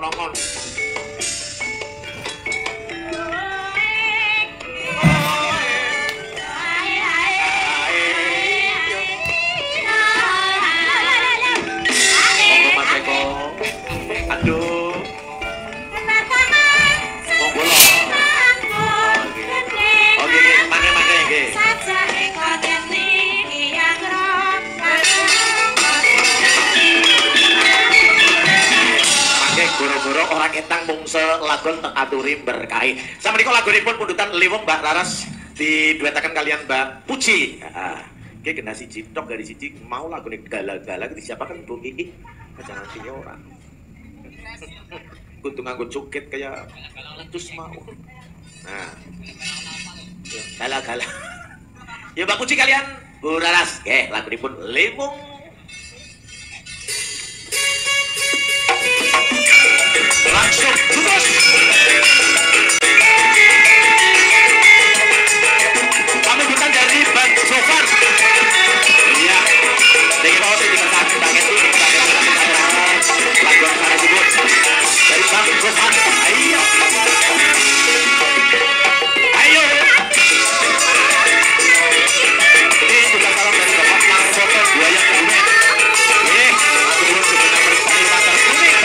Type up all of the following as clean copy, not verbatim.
paprangan. Aduh. Monggo lho. Oke, mangke-mangke nggih. Mangke goro-goro ora ketang mung selagon teng aturi berkahi. Sameneika lagunipun pundutan Liwung Mbak Laras diduetaken kalian Mbak Puji. Heeh. Nggih kena siji tok dari siji mau lagune gala-gala disiapaken Bu Iik. Jangan sini ora. Kudu nganggo joget kayak letus mau. Nah. Gala-gala. Ya Mbak Puji kalian Bu Laras. Nggih, lagunipun Liwung. Langsung terus. Kami bukan dari Bang Sofan. Iya. Dengan bawah sini kita banget ini lagu para jebut dari Bang Sofan. Ayo. Ayo. Ini juga salam dari Bapak Marfoto Buaya Kebumen. Aku dulu sebenarnya bersama Pasar Kuning.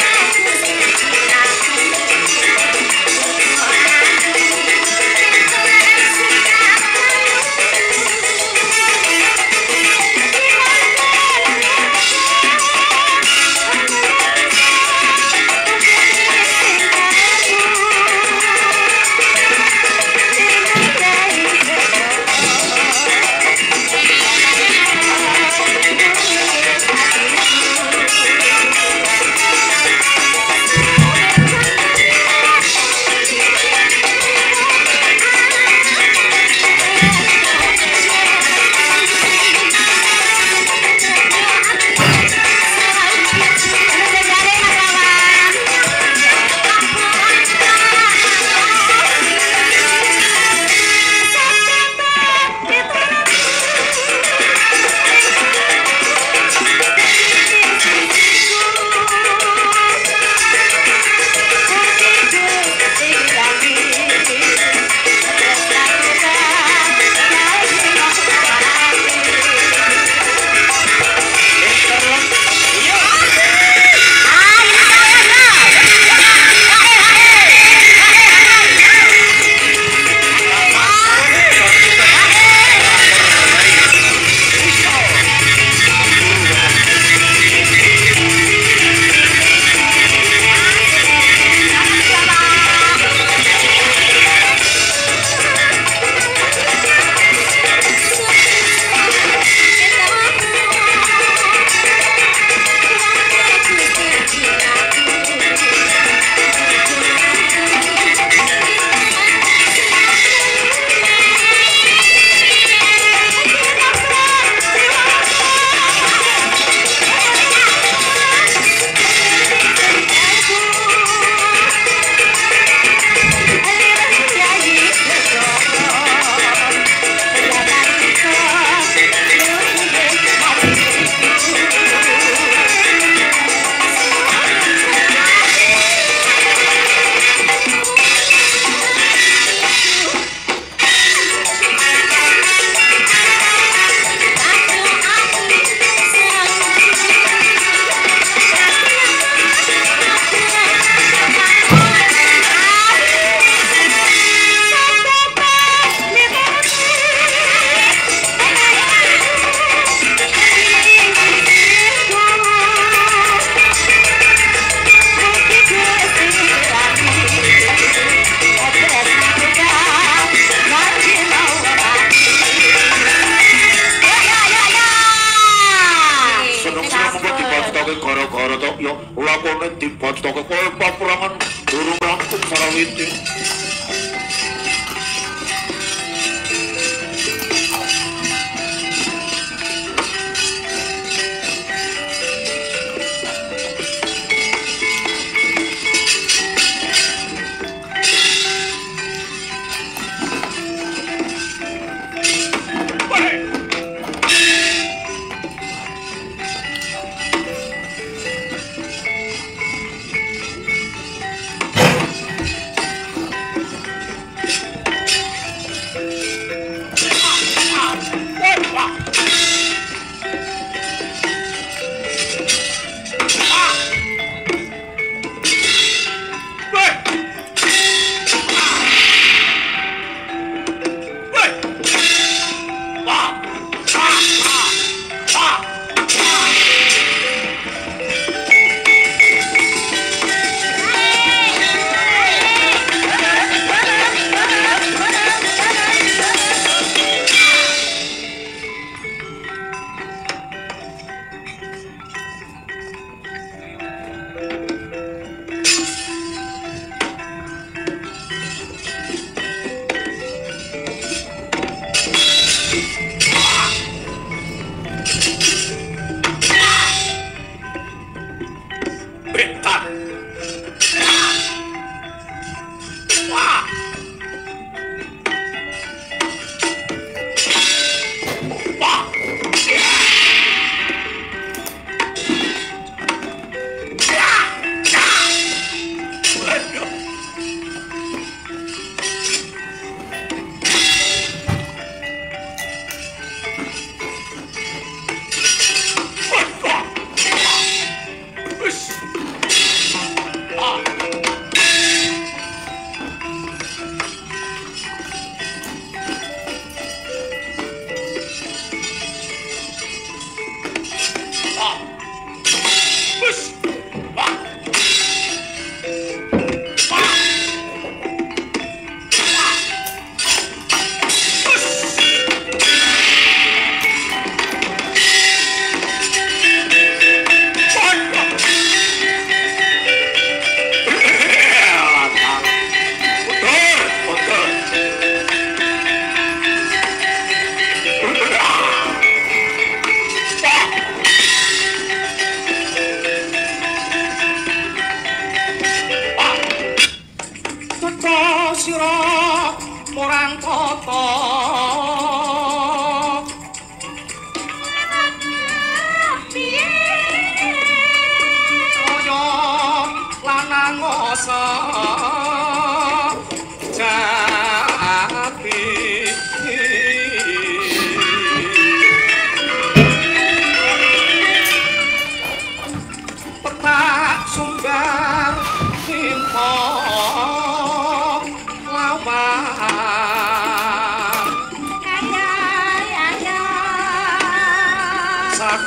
lakone dibotoke kowe peperangan durung rampung sarawite.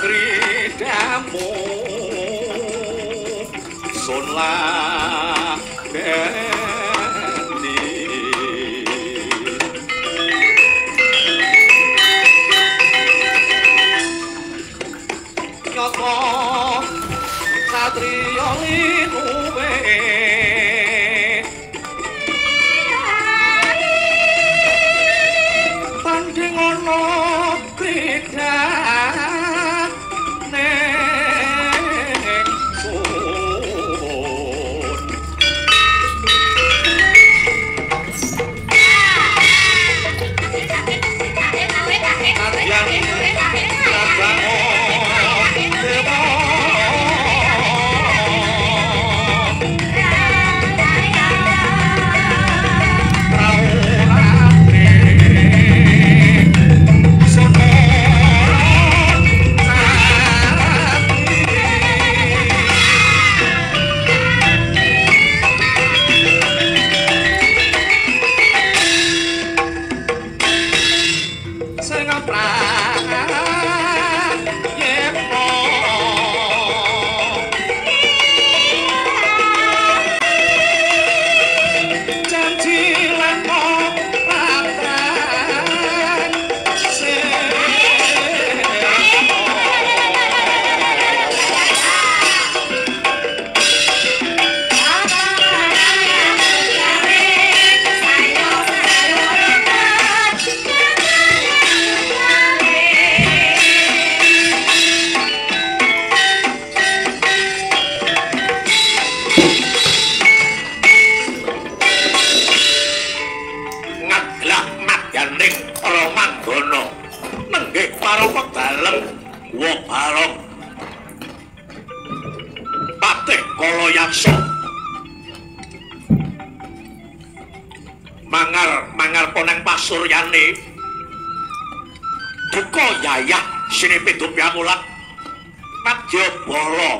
kridamu sunlah bendi nyoko satrio linuwe tanding ana kridane mangar poneng pasuryane duka yayah sini pitu piamulat madya bala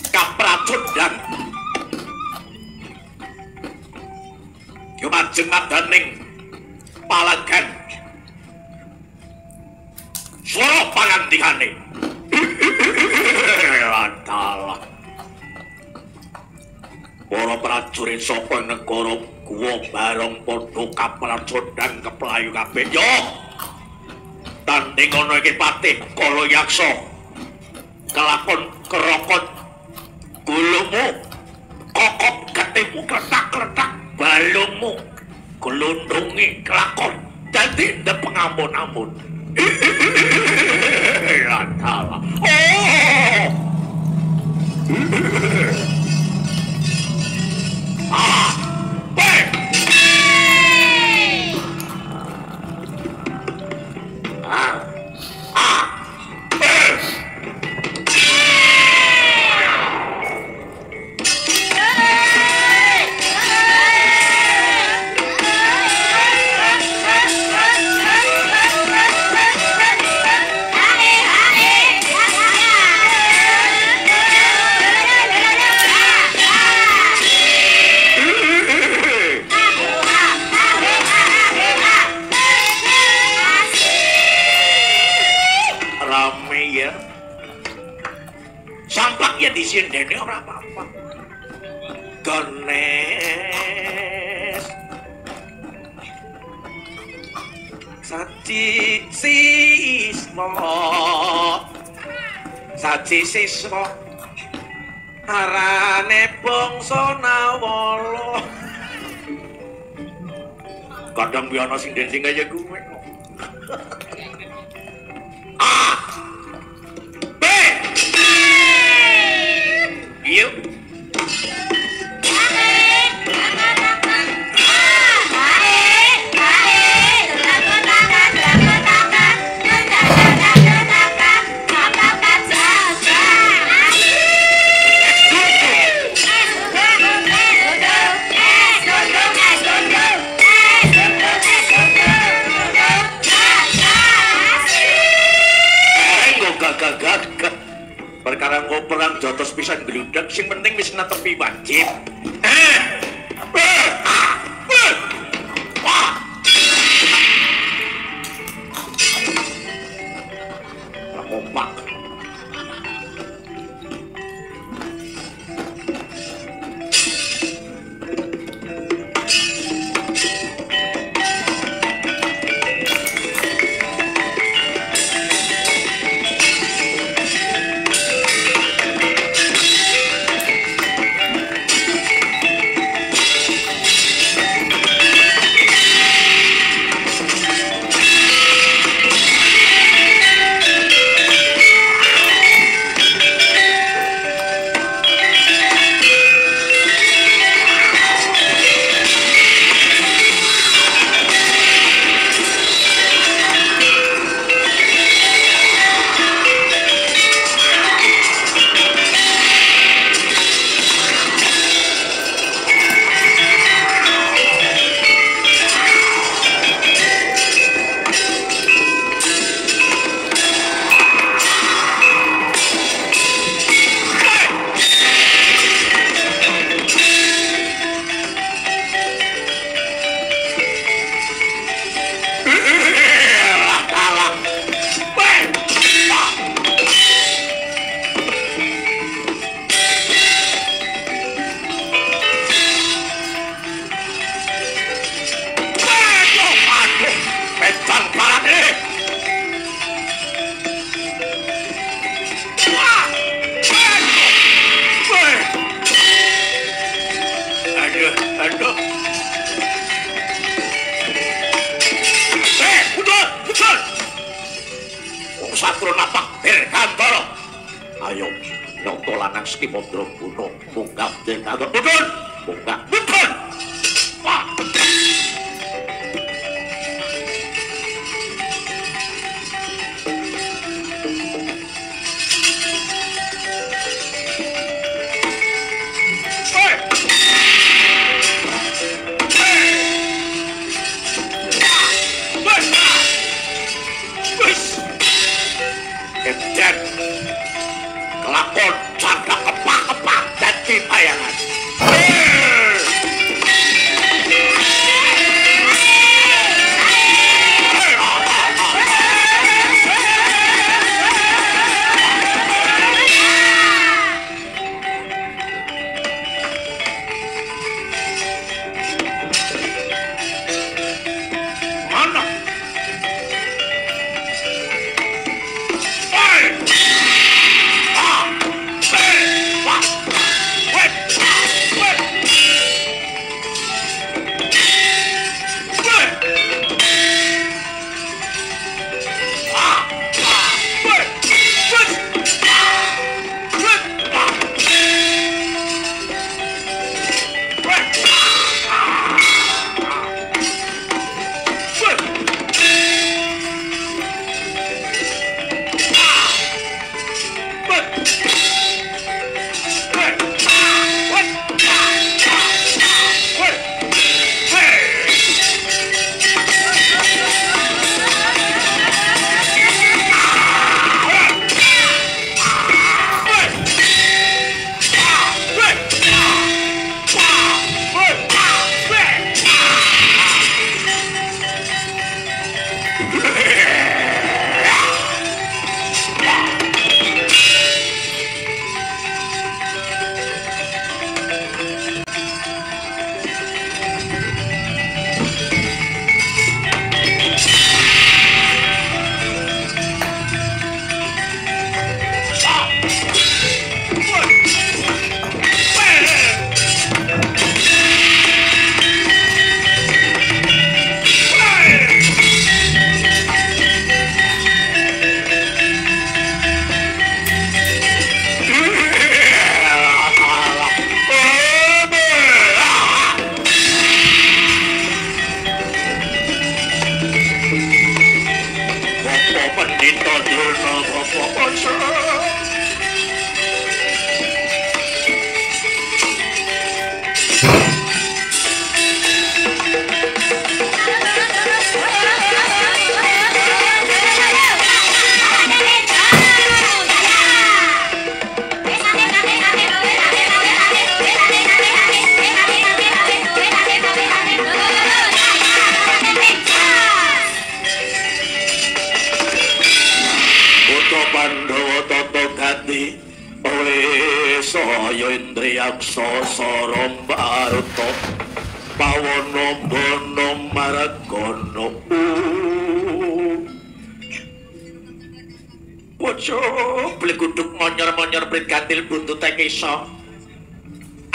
kapracudan yumajeng madaning palagan swara pangandikane lantalah para prajurit saka negara Guwa Barong padha kapracudan keplayu kabeh yo tanding ana iki patih Kalayaksa kelakon kerokot gulumu kokop getimu kletak-kletak balungmu glundungi kelakon dadi ndek pengampun-ampun lantalah disindene ora apa-apa. Ganes. Saci siswa. Arane bangsa Nawala. Kadang piye ana sing dending kaya kuwe. Yuk. Perkara engko perang jotos pisan gludak sing penting wis netepi wajib. satru napak dirgantara. Ayo nata lanang Skimandra Guna munggah dirgantara. Putun, munggah putun. Wah. Kelakon canda kepak-kepak dan bayangan.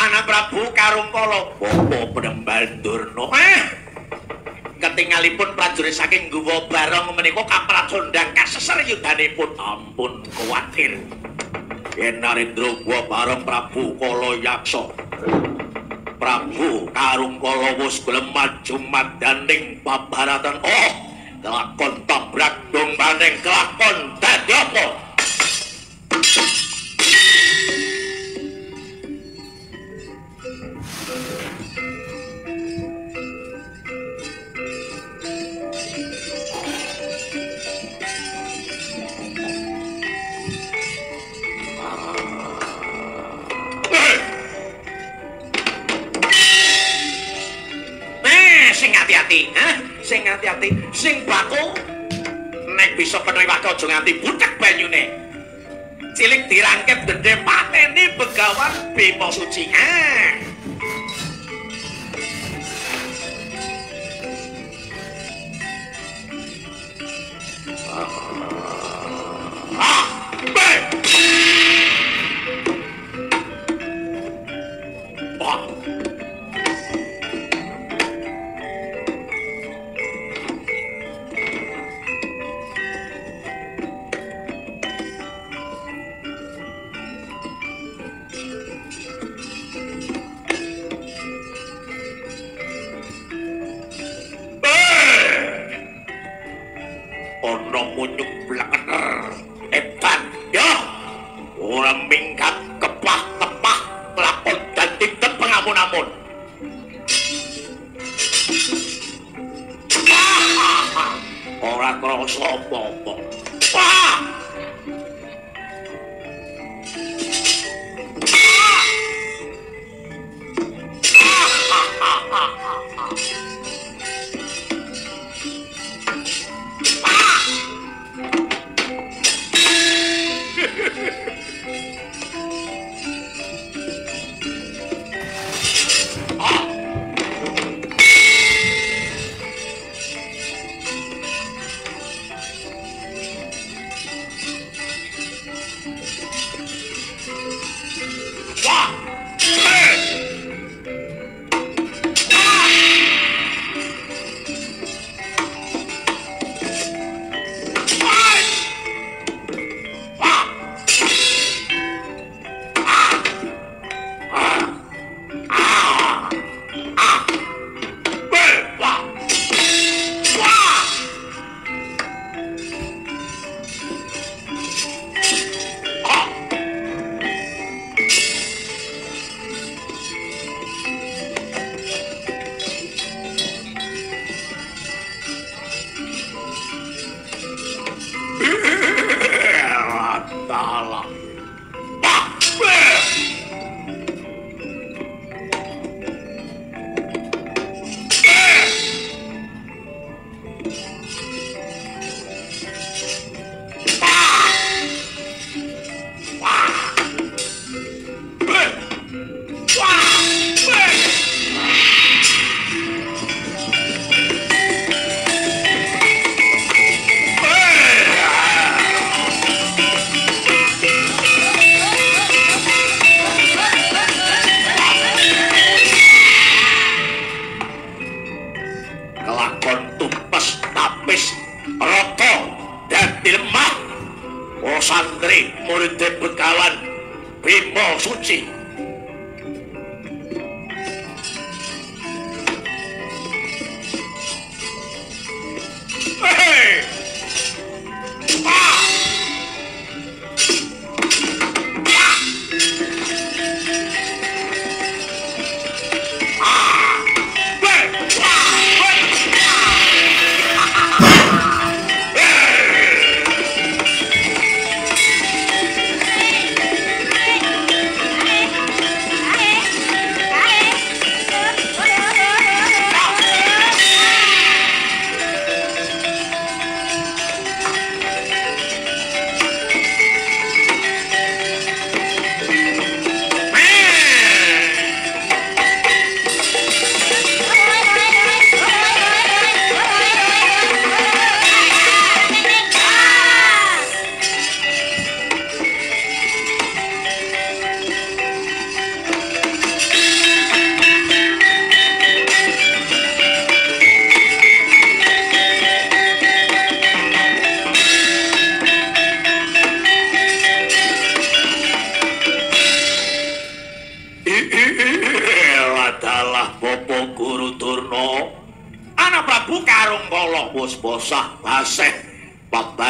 Anak Prabu Karungkala Bapa Penembal Durna ketingalipun prajurit saking Guwa Barong menika kaprajondang kasesaryudanipun ampun kuwatir yen Narendra Guwa Barong Prabu Kalayaksa Prabu Karungkala wis gelem maju madaning pabaratan kelakon tabrak dombaning kelakon dadi apa sing hati-hati, sing baku nek bisa penuhi wake aja nganti butek banyune. Cilik dirangkep gede pateni Begawan Bima Suci. munyuk blekener edan yo ora minggat kepah tepah lakon dan tinten pengamun-amun ora krasa apa-apa wah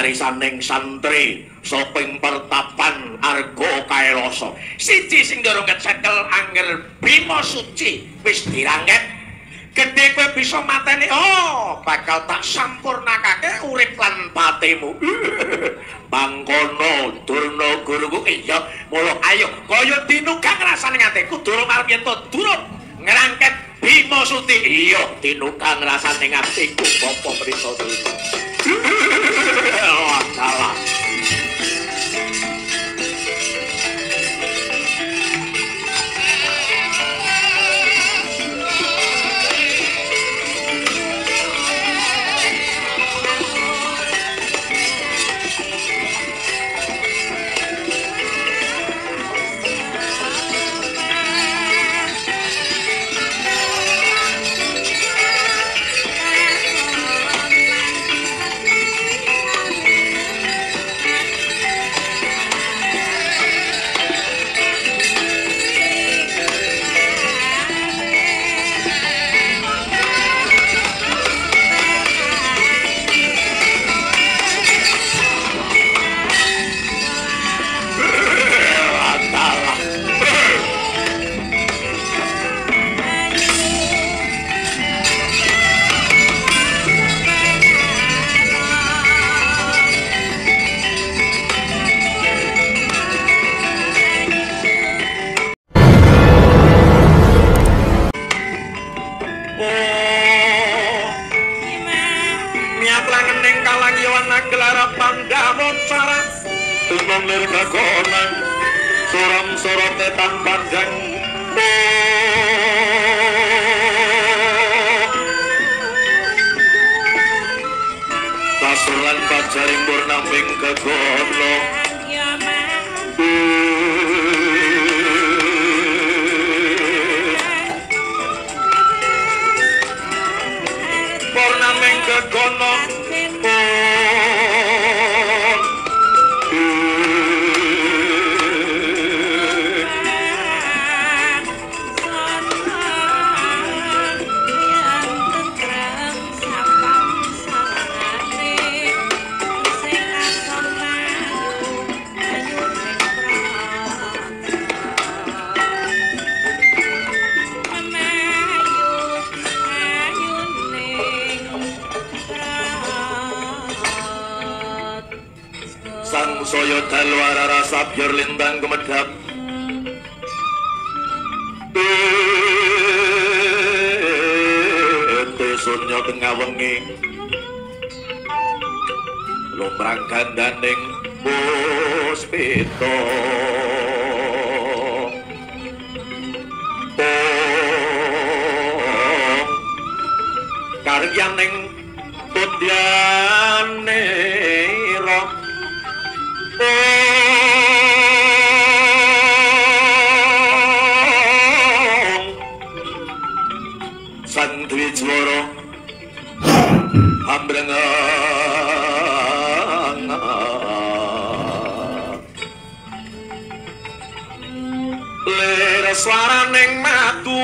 barisaning santri soping pertapan Arga Kaelasa siji sing durung kecekel angger Bima Suci wis dirangket gedhe kowe bisa mateni bakal tak sampurnakake urip lan patimu mangkono Durna guruku iya mula ayo kaya tinugang rasane atiku durung arep yen to durung ngrangket Bima Suci iya tinugang rasane atiku bapa prisa salah kekonan suram sorote tanpa jang kasulan pajaring purnaming kekono purnaming kekono sang soyo dalwara rasa biar lintang kemedap tesunyo tengah wengi lumrang gandaning puspito karyaning tudyane roh sang duwe swara ambrengang lere swaraning matu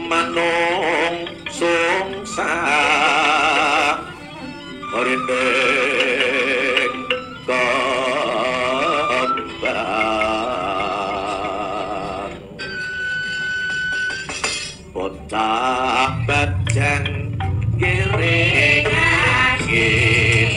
manung sungsa rindeng kembang bocah bajang giring angin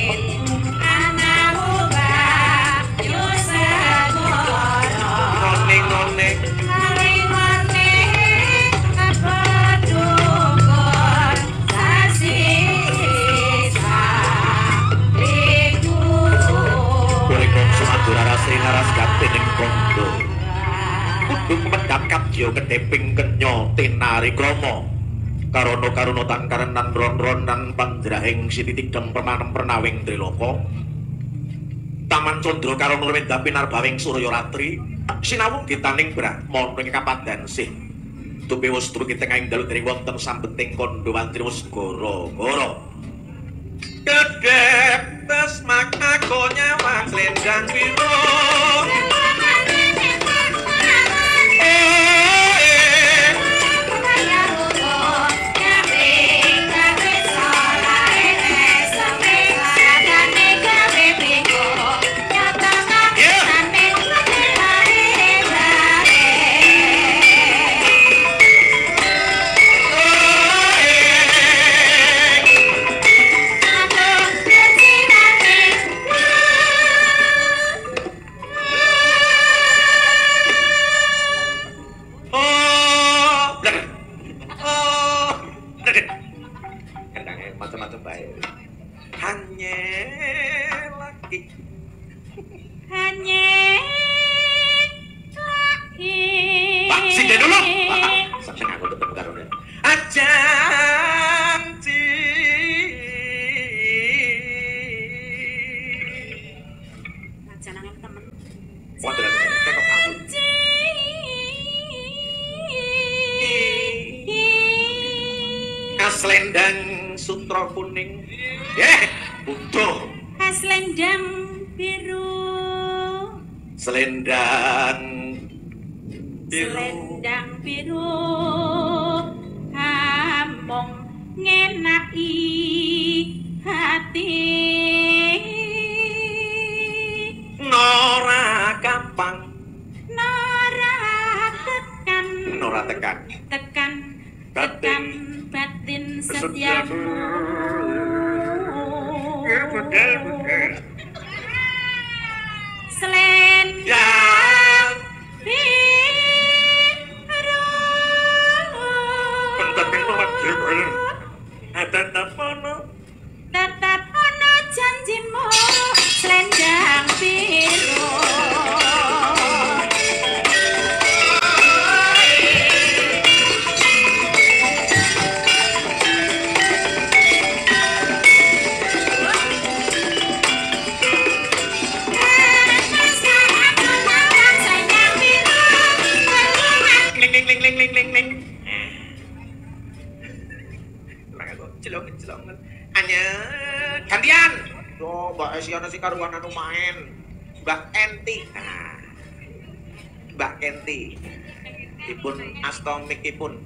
Sinaras gatining kondo kudu medhap kabya kedeping kenya tinari krama karana tangkarenan ron-ronan pandrahing sititigem permanem pernawing triloko taman candra karana wendah pinarbawing surya ratri sinawung gitaning brahmana ing kapadhan sih tupi wustru kitengahing dalu dening wonten sambeting kondo wantri wus gara-gara kedep tesmak aku nyawang selendang biru macam-macam baik hanya lagi Pak sini dulu Pak seneng aku tetep karo dia janji jangan temen selendang sutra kuning butuh selendang biru hamong ngenaki hati nora gampang nora tekan batin setiamu selendang biru Mbak Esiana si karuan anu main. Mbak Enti. Nah. Mbak Enti. Ipun astomikipun.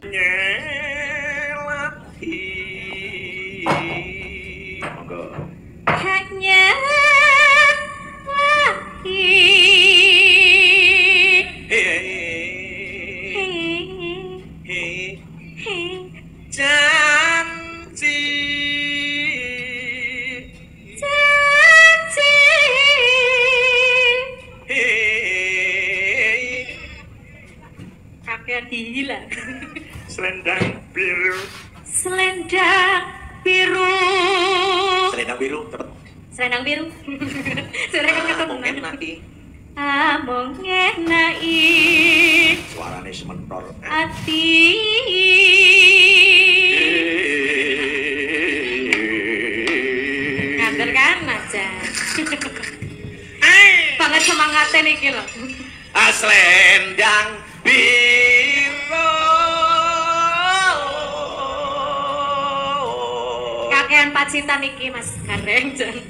Nyelaki. Monggo. Hanya lagi. Janji. Janji. Kakek gila. Selendang biru. Selendang biru. Selendang biru, cepet. Selendang biru. Suara kan ketemu. Mungkin nanti Among ngenai suaranya sementor. ati. Ngander kan aja. Banget semangatnya nih kilo. Selendang biru. Kakean pacitan iki Mas Gareng jan.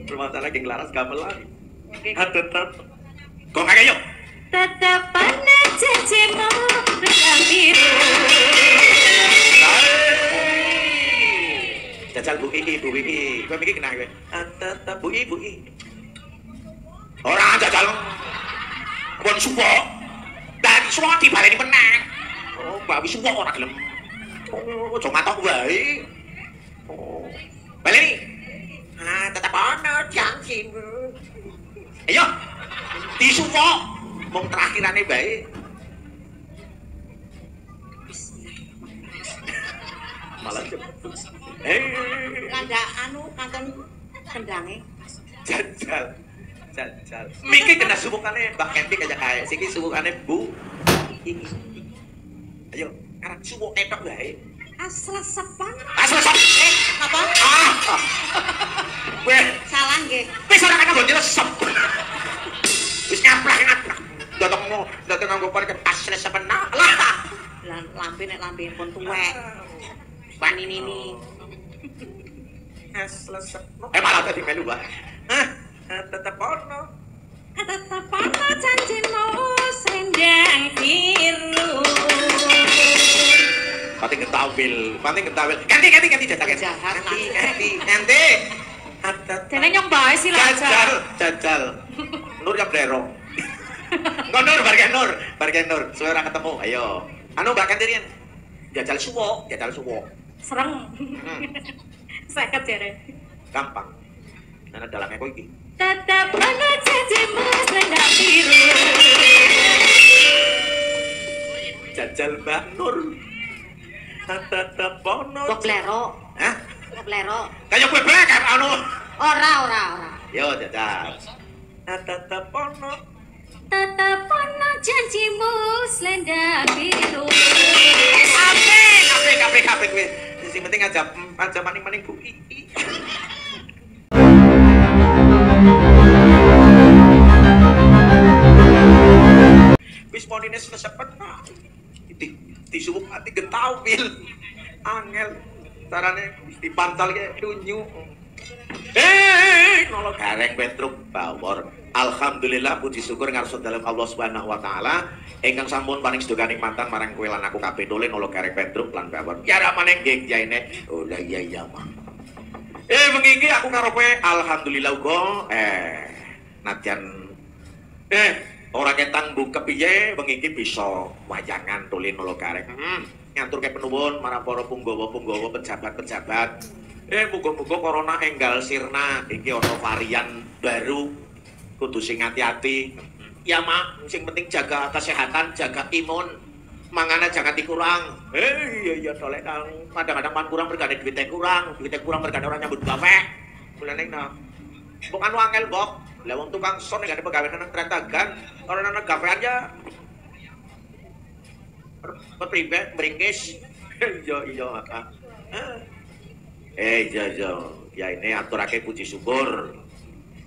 Rumah tangga yang laras gamelan. Oke. Tetap. Kok kakek yuk? Tetap pada janjimu yang biru. Jajal Bu Iki, Bu Iki. Kowe iki kenal kowe? Tetap Bu Iki, Bu Iki. Ora jajal. Pun suwo. Dan suwo dibaleni meneh. Oh, Mbak wis suwo ora gelem. Oh, aja matok wae. Oh. Baleni. Tetap ana janjimu. Ayo. Disuwo. Mung terakirane bae. Malah cepet. Kandak anu kanton kendange. Jajal. Miki kena subukane Mbak Kenti kayak kae. Siki subukane Bu. Iki. Ayo, arep subuk ketok bae. Asal sepan. Asal sop. Apa? Weh, Salah nggih. wis ora kena bonjol sop. Wis nyaplak. Dotongmu, dotong nganggo par ke asal sepena. Lah. Lampe nek lampe pun tuwek. Paninini. Asal sop. Malah tadi melu, Mbak. Tetep ono. Tetap pada janjimu selendang biru. Pating ketampil. Ganti jajal. Jahat, Ganti. Dene nyong bae sih lah. Jajal. Nur ya blero. Engko bargen Nur. Suwe ora ketemu. Ayo. Anu Mbak Ganti riyen. Jajal suwo. Sereng. Seket jare. Gampang. Ana dalamnya kok iki. Tetap pada janjimu selendang biru. Jajal Mbak Nur. Tetep ono. Kok blero? Hah? Kok blero? Kayak kowe bae kan anu. Ora. Yo jajal. Tetep ono. Tetap pada janjimu selendang biru. Kabeh kowe. Sing penting aja maning-maning Bu Iki. Wis monine selesepet. Disubuk ati gentawil. Angel. Carane dipantal kayak dunyu. Nolok gareng Petruk Bawor. Alhamdulillah puji syukur ngarsa dalem Allah Subhanahu wa taala ingkang sampun paring sedaya nikmatan marang kowe lan aku kabeh dole nolok gareng Petruk lan Bawor. Ya ramane nggih jaine. Oh lah iya mah. Bengi iki aku karo kowe alhamdulillah uga nadyan ora ketang mbung kepiye bengi iki bisa wayangan tuli nolok gareng. Ngaturke penuwun marang para punggawa-punggawa pejabat-pejabat. Muga-muga corona enggal sirna iki ana varian baru. Kudu sing hati-hati. Ya Mak, sing penting jaga kesehatan, jaga imun. Mangane jangan dikurang. Iya dolek Kang. Kadang-kadang pan kurang mergane duwite kurang mergane ora nyambut gawe. Mulane nah. Bukan wangel, Bok. Lah wong tukang son nek ada pegawean nang Trentagan, ora nang gawean ya. Pepribe meringkis. Iya, Kang. Iya. Ya ini aturake puji syukur.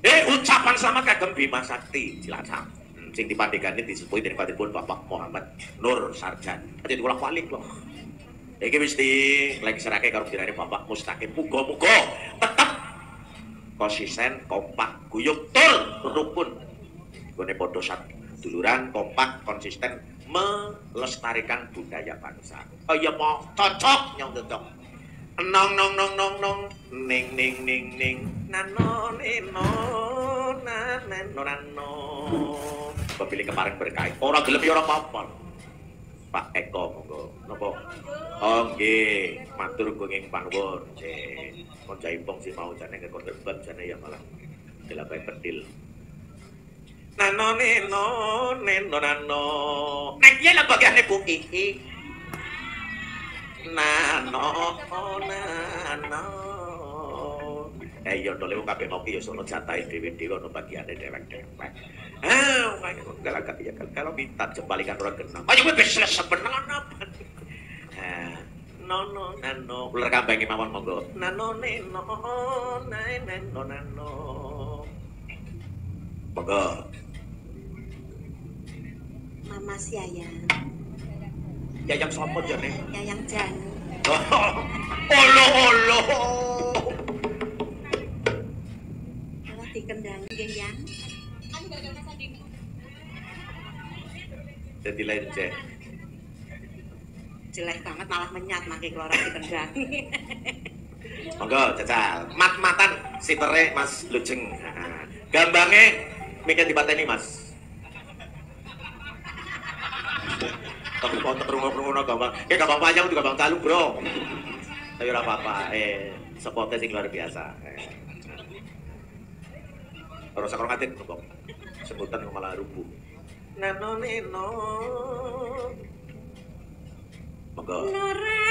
Ucapan selamat kagem Bima Sakti Cilacap. Sing dipandhegani disepuhi dening Patipun Bapak Muhammad Nur Sarjan. Jadi ulah walik loh. Iki wis dilengserake karo dirane Bapak Mustaqim. Muga-muga tetep konsisten, kompak, guyub, tur rukun. Gone padha saduluran, kompak, konsisten melestarikan budaya bangsa. Kaya mau cocok nyong cocok. Nong nong nong nong nong ning ning ning ning nano nino nano nano. Pemilih kemarin berkait. Ora gelem ya ora apa-apa. Pak Eko monggo. Napa? Oh nggih, matur kenging panuwun. Nggih. Kon jaipong si mau jane kekon debat jane ya malah dilapai pedil. Nano neno neno nano. Nek piye lah bagiane Bu Iki? Nano nano. Iya to lewat kabeh ngopi ya sono jatahe dhewe-dhewe ono bagiane dewek-dewek. Galak ya kalau minta jembalikan orang genang. Ayo kowe wis sebenengan apa? Nono nano ular kambange mawon monggo. Nano neno neno nano. Monggo. Mama si Yayang. Yayang sapa jane? Yayang Janu. Olo. Kalau dikendangi nggih, Yang. Jadi lain cek. Jelek banget malah menyat mangke keluar dikendangi. Monggo jajal. Mat-matan sitere Mas Lujeng. Gambange mikir dipateni Mas. Tapi kok terungu-rungu gampang. Kayak gampang panjang juga gampang calung, Bro. Tapi ora apa-apa. Spotnya sing luar biasa. Ora sakro ngatin kok. Sebutan malah rubuh. Nano neno. Monggo. Nora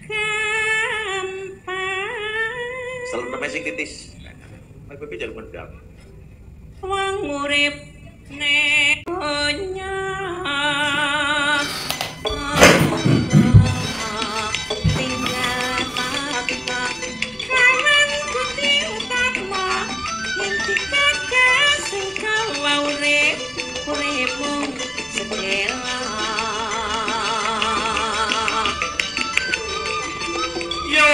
gampang. Selalu namanya sing titis. Mas Pepe jarum mendang. Wong urip nek donya. Tinggal apa kanan kuti utama inti kakak sing kau uripmu sedela. Yo.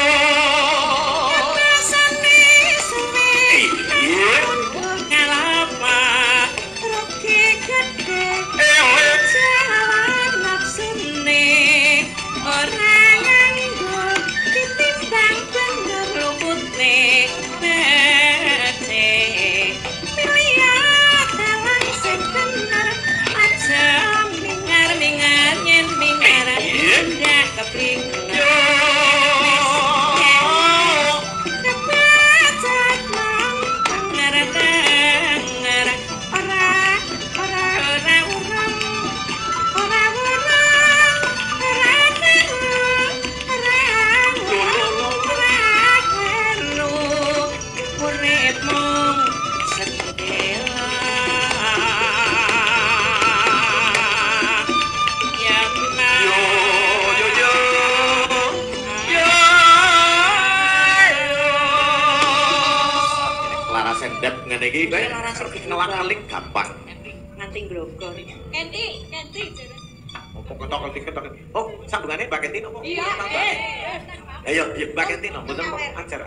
Iki ngelak-ngelik gampang. Nganti glogor. Kenti. Kok ketok-ketok. Oh, sambungane Mbak Kenti nopo? Iya. Ayo, Mbak Kenti nopo? Mboten kok ajar.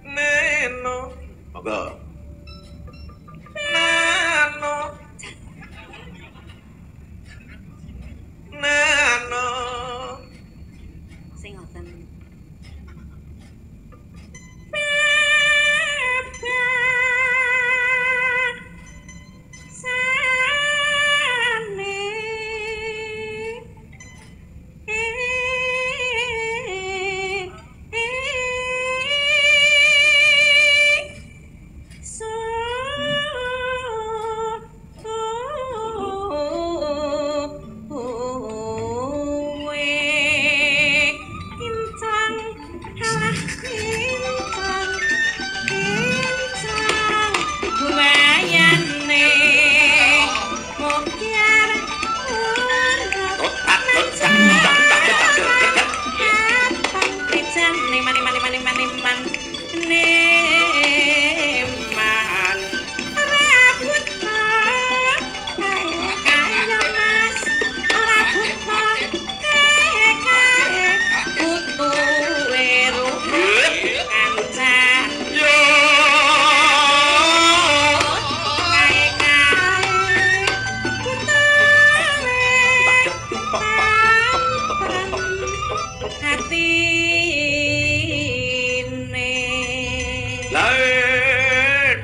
Neno. Monggo. Nano. Sing ngoten.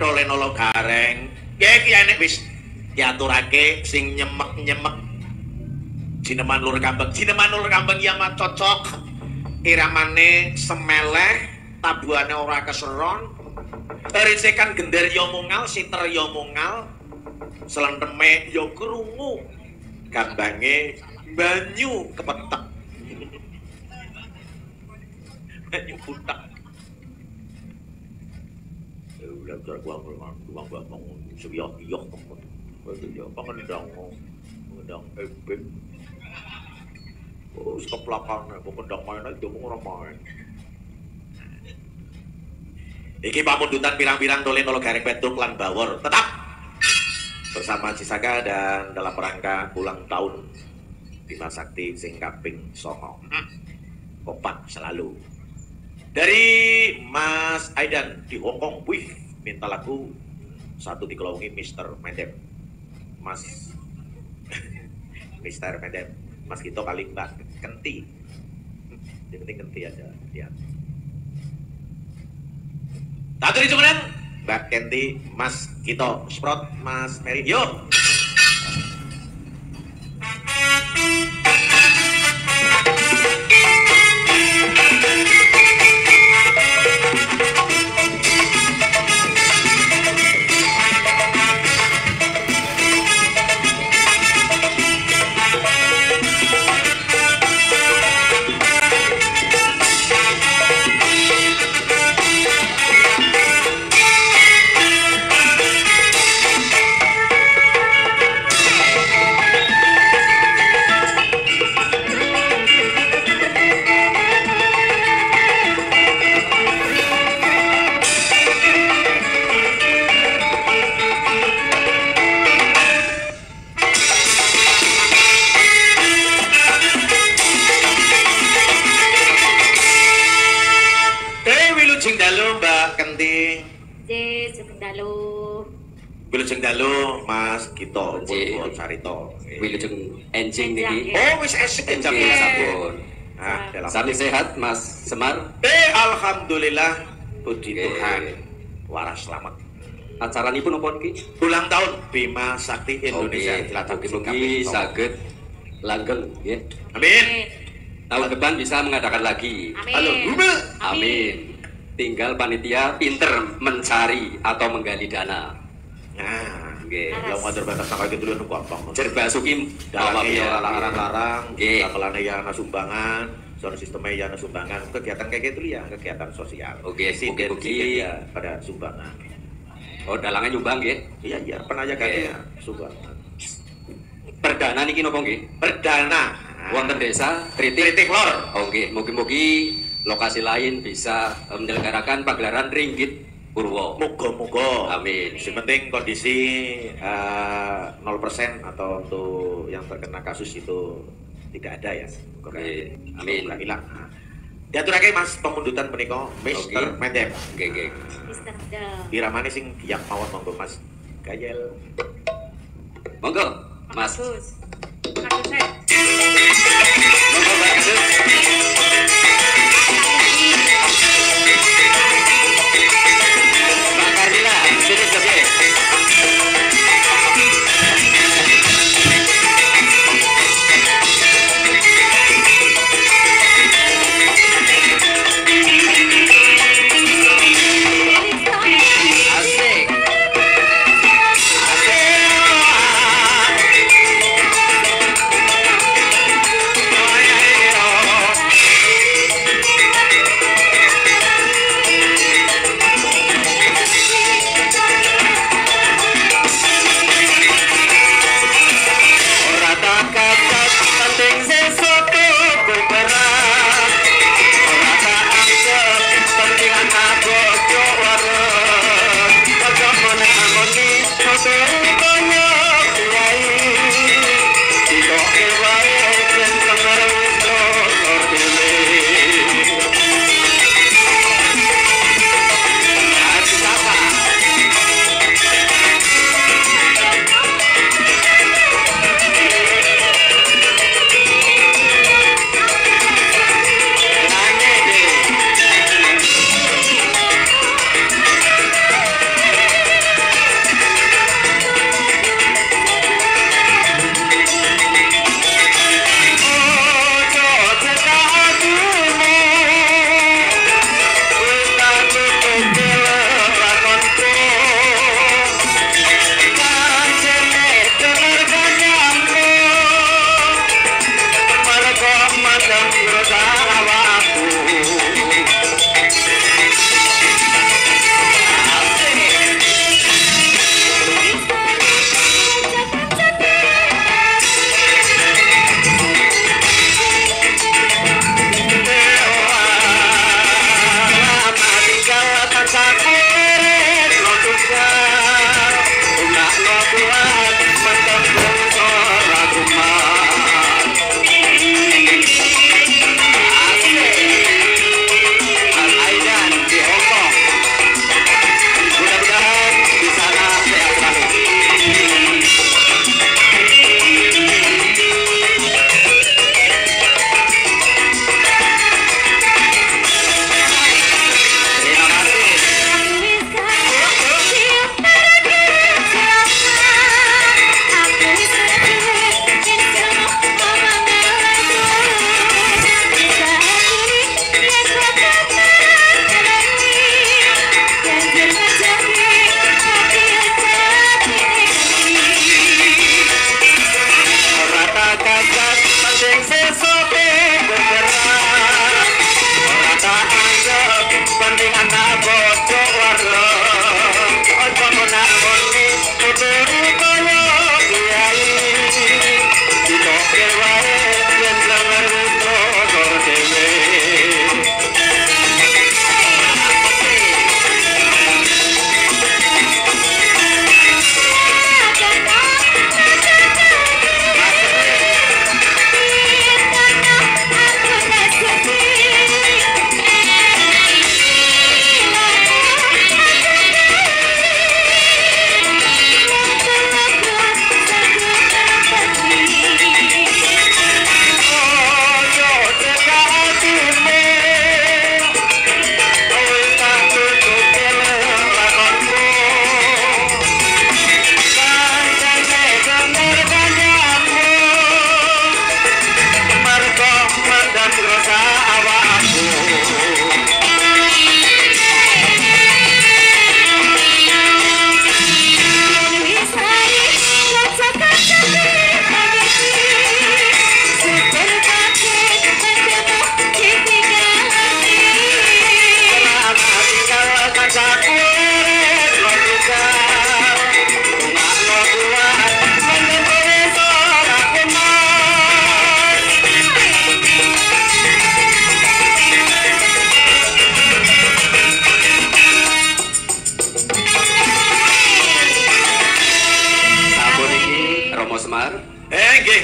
Dolenolo Gareng. Iki enek wis diaturake sing nyemek-nyemek. Jineman Lur Kambang ya mah cocok. Iramane semeleh, tabuhane ora keseron. Recekan gender ya mungal, siter ya mungal. Selenteme ya krungu. Gambange banyu kepetek. Banyu putak. Belajar gua sebiak-biak pengendang ebek. Oh, sekeplakan pengendang main aja ora main. Iki pamundutan pirang-pirang Dolenolo Gareng Petruk lan Bawor tetap bersama Cisaga dan dalam rangka ulang tahun Bima Sakti sing kaping 9. Kompak selalu. Dari Mas Aidan di Hongkong, wih, minta lagu satu dikelongi Mr. Medem. Mas Mr. Medem. Mas Kito kali Mbak Kenti. Yang penting Kenti aja, ya. Satu dicukupan Mbak Kenti, Mas Kito, Sprot, Mas Meri, yuk. Wilujeng dalu Mas Kito pun carita. Wilujeng enjing niki. Oh wis esuk jam sampun. Ah, dalam sami sehat Mas Semar. Alhamdulillah puji Tuhan. Waras selamat. Acaranipun napa niki? Ulang tahun Bima Sakti Indonesia. Mugi-mugi saged langgeng nggih. Amin. Tahun depan bisa mengadakan lagi. Halo. Amin. Tinggal panitia pinter mencari atau menggali dana. Nah, nggih. Yang ngatur batas tanggal itu dulu gampang. Serba sukim dalam ya larang-larang, nggih. gamelannya ya ana sumbangan, sound sistemnya ya ana sumbangan, kegiatan kayak gitu ya, kegiatan sosial. Oke, mugi-mugi ya pada sumbangan. Oh, dalangnya nyumbang nggih. Iya, pernah jaga ya sumbangan. Perdana niki napa nggih? Perdana wonten desa Tritik Lor. Oh nggih, mugi-mugi lokasi lain bisa menyelenggarakan pagelaran Ringgit Purwo. Moga-moga. Amin. Yang penting kondisi 0% atau untuk yang terkena kasus itu tidak ada ya. Oke. Amin. Hilang. Diaturake Mas pemundutan menika Mr. Mendem. Nggih. Mr. Mendem. Piramane sing yang mawon monggo Mas Gayel. Monggo Mas. Bagus. Monggo Mbak Kadus. Mbak Karina, sini sebagai. Asik. Asik. ning anak bojo warga ojo menakoni tuturi kaya kiai ditoke wae yen langer kodor dhewe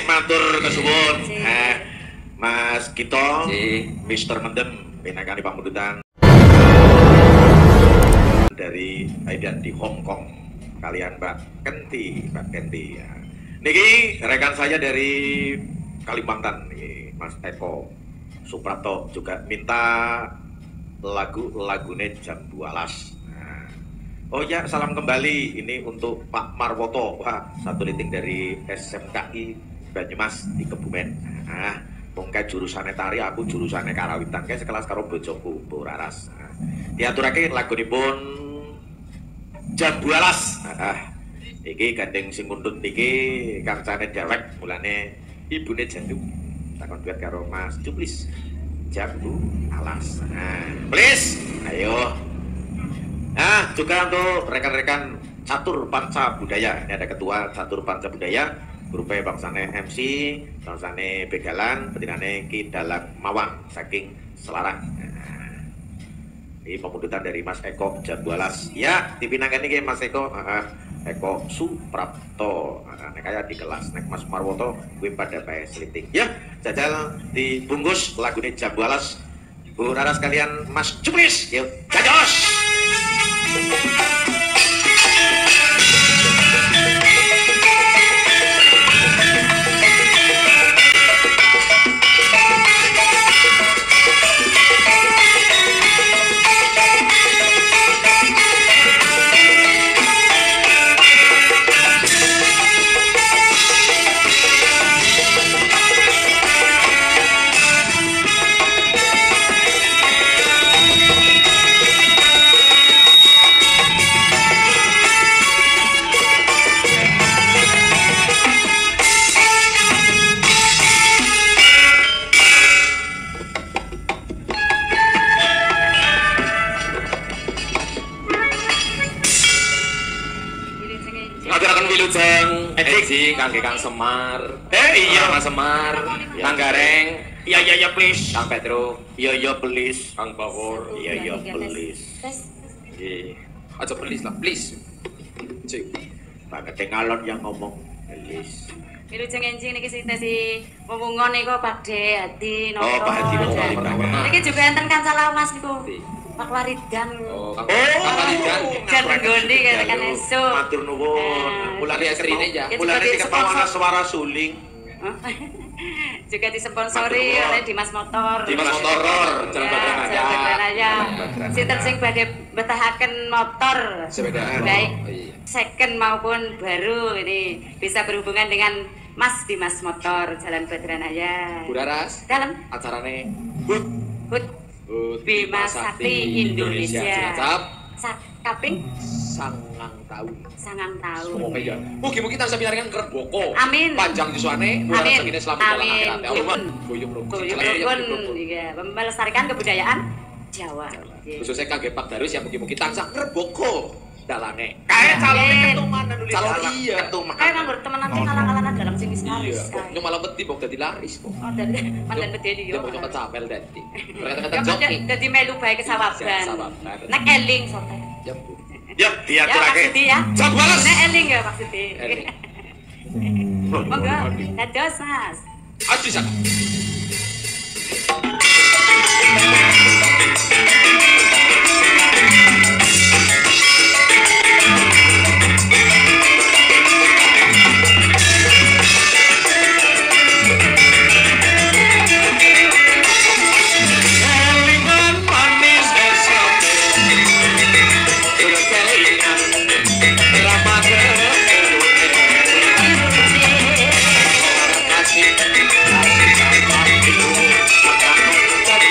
matur kesuwun. Mas Kito, Mr. Mendem, pinakani pamundutan dari Aidan di Hong Kong. Kalian Mbak Kenti ya. Niki rekan saya dari Kalimantan, nih, Mas Eko Suprapto juga minta lagu-lagune Jambu Alas. Oh ya, salam kembali ini untuk Pak Marwoto, wah, satu liting dari SMKI Banyumas di Kebumen. Mungkin jurusannya tari, aku jurusannya karawitan, kayak sekelas karo bojoku Bu Raras. Diaturake lagunipun Jambu Alas. Iki gandeng sing ngundut niki kancane dewek, mulane ibune Jandu. Takon duet karo Mas Cuplis. Jambu Alas. Please, ayo. Juga untuk rekan-rekan Catur Panca Budaya. Ini ada ketua Catur Panca Budaya, grupe bangsane MC, bangsane Begalan, betinane Ki Dalang Mawang saking Selarang. Ini pemundutan dari Mas Eko Jambu Alas. Ya, dipinangkan ini Mas Eko, Eko Suprapto. Nek kaya di kelas, nek Mas Marwoto, gue pada pae seliting. Ya, jajal dibungkus lagunya Jambu Alas. Bu Raras kalian Mas Cuplis, yuk, jajos! Kangge Kang Semar. Iya Mas Semar, Kang Gareng. Iya please. Kang Petro. Iya please. Kang Bawor. Iya please. Nggih. Aja please lah, please. Cik. Pak Kedengalon yang ngomong please. Wilujeng enjing niki si wewengon niku Pakde Hadi Noto. Oh, Pak Hadi Noto. Niki juga enten kanca lawas niku. Pak Waridan. Oh, Kang Waridan. Kan nggondi kan esuk. Matur nuwun. Mulane istrine ya. Mulane dikepawana suara suling. Juga disponsori oleh Dimas Motor. Dimas Motor, Jalan Badran Raya. Sinten sing badhe betahaken motor. Sepeda. Baik. Second maupun baru ini bisa berhubungan dengan Mas Dimas Motor Jalan Badran Raya. Bu Raras. Dalam acarane Hut Bima Sakti Indonesia. Cilacap. Kaping tahun. Semoga ya. Mugi-mugi tansah pinaringan kerep boko. Amin. Panjang yuswane, mulah rezekine selamat dalam akhirat. Guyub rukun. Iya, melestarikan kebudayaan Jawa. Nggih. Khususnya kangge Pak Darwis yang mugi-mugi tansah ngrembaka dalange. Kae calon Amin. ketuman nulis Calon dalang, iya. ketuman. Kayak nganggur temenan sing alang-alangan dalam sing wis Iya, laris. kok kae. nyok malah wedi kok dadi laris kok. Oh, dan mandan bedeni Dia yo. mau nyokot capel dadi. Ya Kata-kata kok joki. dadi melu bae kesawaban. Kesawaban. Nek eling sote. Ya, Bu. Yuk, Ya diaturake. maksudnya ya. Jok balas. Nek eling ya maksudnya. Eling. Monggo, dados Mas. Aduh sana. Kelingan manis esok. Sudah kelingan ramah kasih kasih sama itu akan jadi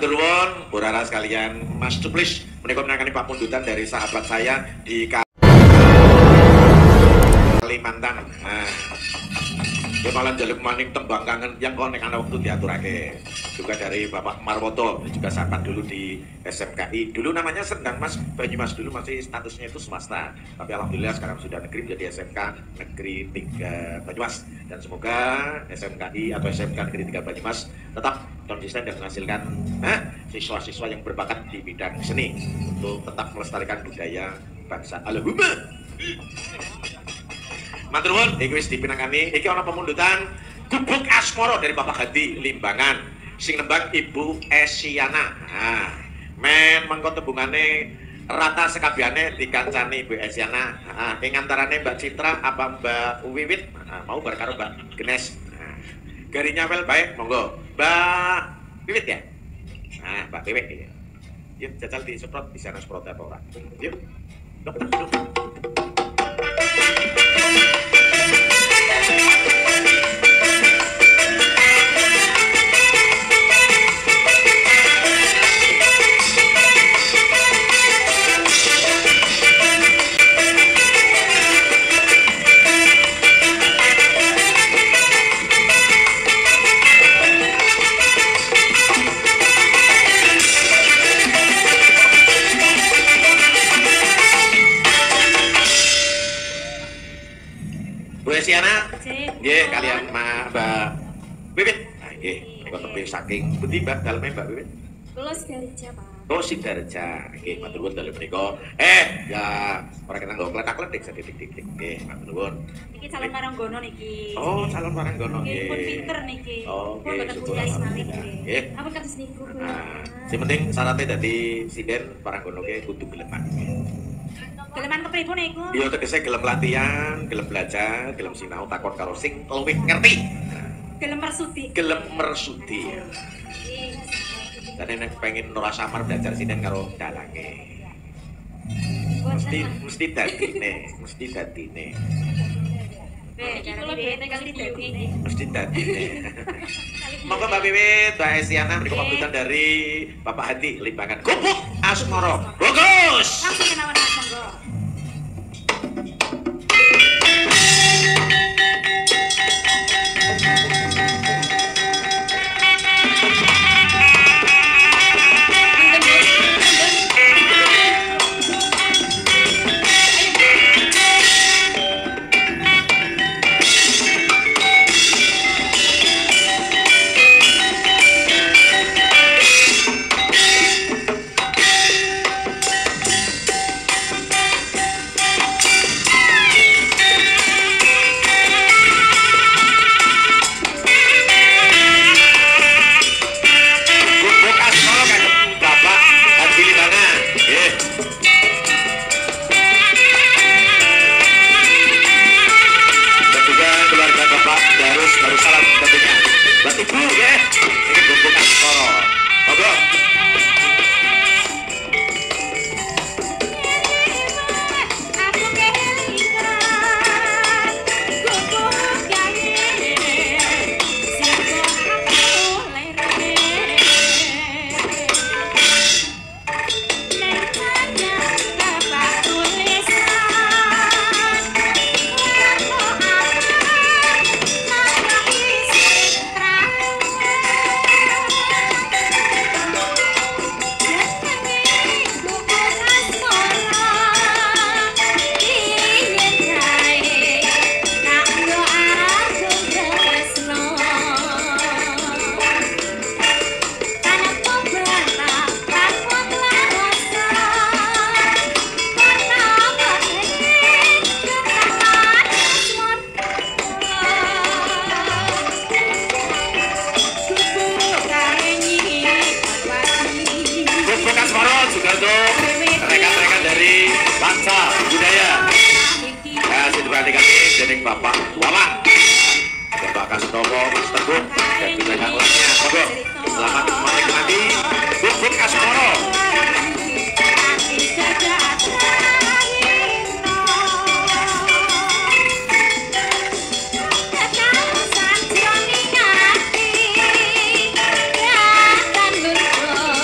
Matur nuwun, Buraras sekalian Mas Cuplis menika menangani pamundutan dari sahabat saya di Kalimantan. Nah, dia malah jaluk maning tembang kangen yang konek ana waktu diaturake. Juga dari Bapak Marwoto, juga sahabat dulu di SMKI. Dulu namanya Sendang Mas, Banyumas dulu masih statusnya itu swasta. Tapi alhamdulillah sekarang sudah negeri menjadi SMK Negeri 3 Banyumas. Dan semoga SMKI atau SMK Negeri 3 Banyumas tetap konsisten dan menghasilkan siswa-siswa yang berbakat di bidang seni untuk tetap melestarikan budaya bangsa. Allahumma. Matur nuwun, iki wis dipinangani. Iki ana pemundutan Gubuk Asmara dari Bapak Hadi Limbangan. Sing nembang Ibu Esiana. Nah, men mengko tembungane rata sekabehane dikancani Ibu Esiana. Nah, ing antarane Mbak Citra apa Mbak Wiwit, mau bar karo Mbak Genes. Nah, garinya wel baik, monggo. Mbak Wiwit ya? Nah, Mbak Wiwit ya. Yuk, jajal di semprot, di sana semprot apa ora? Yuk. Dokter, yuk. Siana, nggih kalian Mbak Wiwit. Nah, nggih, menika tebih saking pundi Mbak daleme Mbak Wiwit? Kula Sidarja, Pak. Oh, Sidarja. Nggih, matur nuwun dalem menika. Ya, ora kena nggo kletak-kletik sedidik-didik. Nggih, matur nuwun. Niki calon maranggono niki. Oh, calon maranggono nggih. Pun pinter niki. Oh, pun nggih, boten syukur kuliah malih alhamdulillah. nggih. Nggih. Ampun kados niku. Nah, sing penting syaratnya dadi sinden paranggono ke kudu geleman. Geleman kepripun niku? Ya tegese gelem latihan, gelem belajar, gelem sinau takon karo sing luwih ngerti. Gelem mersudi. Gelem mersudi. Dan nek pengen ora samar belajar sinden karo dalange. Mesti dadine. Iki kula bete kali dadine. Mesti dadine. Monggo Mbak Wiwit, Mbak Esiana menika pambutan dari Bapak Hadi Limbangan. Gubuk Asmara. Bagus. Langsung kenawan Mas monggo. dening Bapak Wawan, Bapak Kastomo, Mas Teguh, dan juga yang lainnya. Monggo, selamat menikmati Gubuk Asmara. Thank you.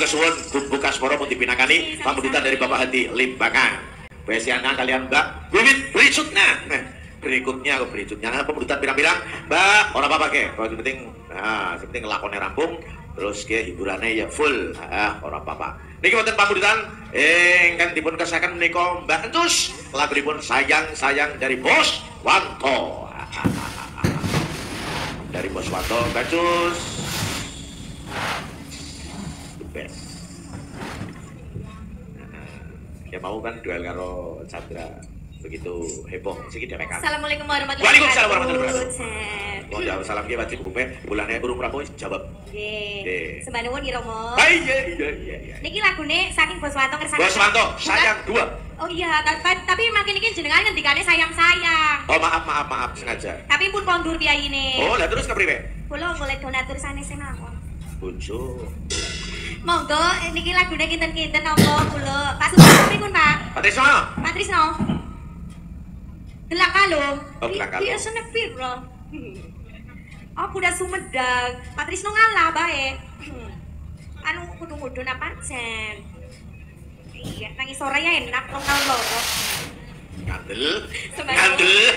kesuwun Gumbu Kasporo pun dipinakani pambudutan dari Bapak Hadi Limbangan. Besiana kalian Mbak Wiwit berikutnya. Berikutnya pembudutan pirang-pirang Mbak orang apa ke? Kalau penting penting lakonnya rampung terus ke hiburannya ya full. Orang apa. Niki wonten pambudutan ingkang dipun kesaken menika Mbak Entus lagunipun sayang dari Bos Wanto. Dari Bos Wanto Mbak Entus. The best. Ya mau kan duel karo Chandra begitu heboh siki dewekan. Assalamualaikum warahmatullahi Waalaikumsalam warahmatullahi wabarakatuh. wabarakatuh. Mau jawab salam ki wajib bupe bulane burung pramu jawab. Nggih. Sembah nuwun Iromo. Iya. Niki lagune saking Bos Wanto ngersakaken. Bos Wanto sayang dua. Oh iya, tapi makin iki jenengan ngendikane sayang-sayang. Oh maaf sengaja. Tapi pun kondur kiyaine. Oh lah terus kepriwe? Kula golek donatur sanes mawon. Bojo. Monggo niki lagune kinten-kinten napa kula. Pak Sugeng pripun, Pak? Patrisno. Pak Trisno. Gelang kalung. Oh, gelang kalung. Biasane piro? Aku udah Sumedang. Pak Trisno ngalah bae. Anu kudu-kudu napa jen. Iya, nangis sore ya enak rong tahun loro. Ngandel. Sebagai- Ngandel.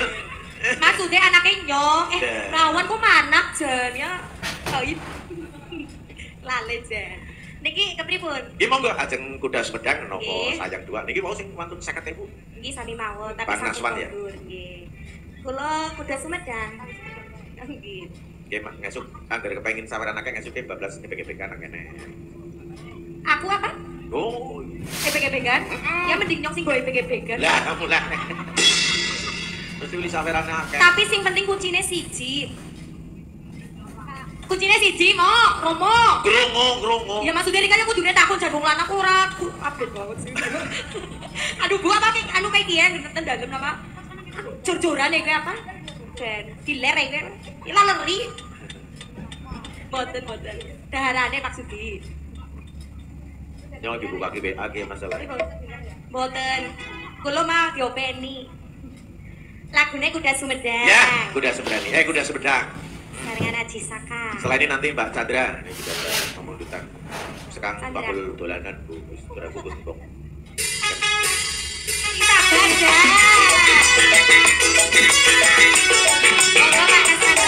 Maksudnya anaknya nyong, rawan kok manak jen ya. Baik. Lale jen. Niki kepripun? Iki monggo ajeng kuda Sumedang napa Nggih. sayang dua. Niki mau sing wantun 50.000. Nggih sami mawon, tapi Panas sami wan ya? kondur nggih. Kula kuda Sumedang. Nggih. Nggih Mak ngesuk anggere kepengin sawer anake ngesuk bablas nyepek-nyepek anak kene. Aku apa? Oh. Epek-epekan? Ya mending nyong sing go epek-epekan. Lah mulane. Terus tulis saweran akeh. Tapi sing penting kucine siji. Kucine siji, Mo, Romo. Grungu. Ya maksudnya ini kan aku juga takut jagung lanang ora. Aku update banget sih. Aduh, gua apa kayak anu kayak dia ngeten dalem apa? Anu jor-joran ya kayak apa? Dan diler ya kayak. Ila leri. Boten. Daharane maksudnya. Nyong dibuka ki WA ki masalah. Boten. Kula mah diopeni. Lagune kuda Sumedang. Ya, kuda Sumedang. Saringan Aji Saka. Selain ini nanti Mbak Chandra, ini juga ada pembudutan. Sekarang Chandra. bakul dolanan Bu, sudah bubut bong. Kita baca. Monggo Pak Kasano.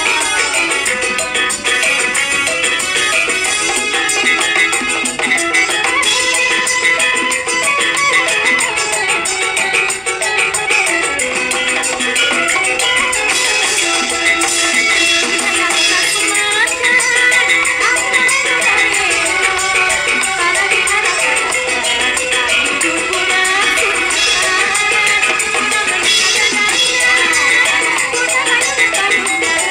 Thank you.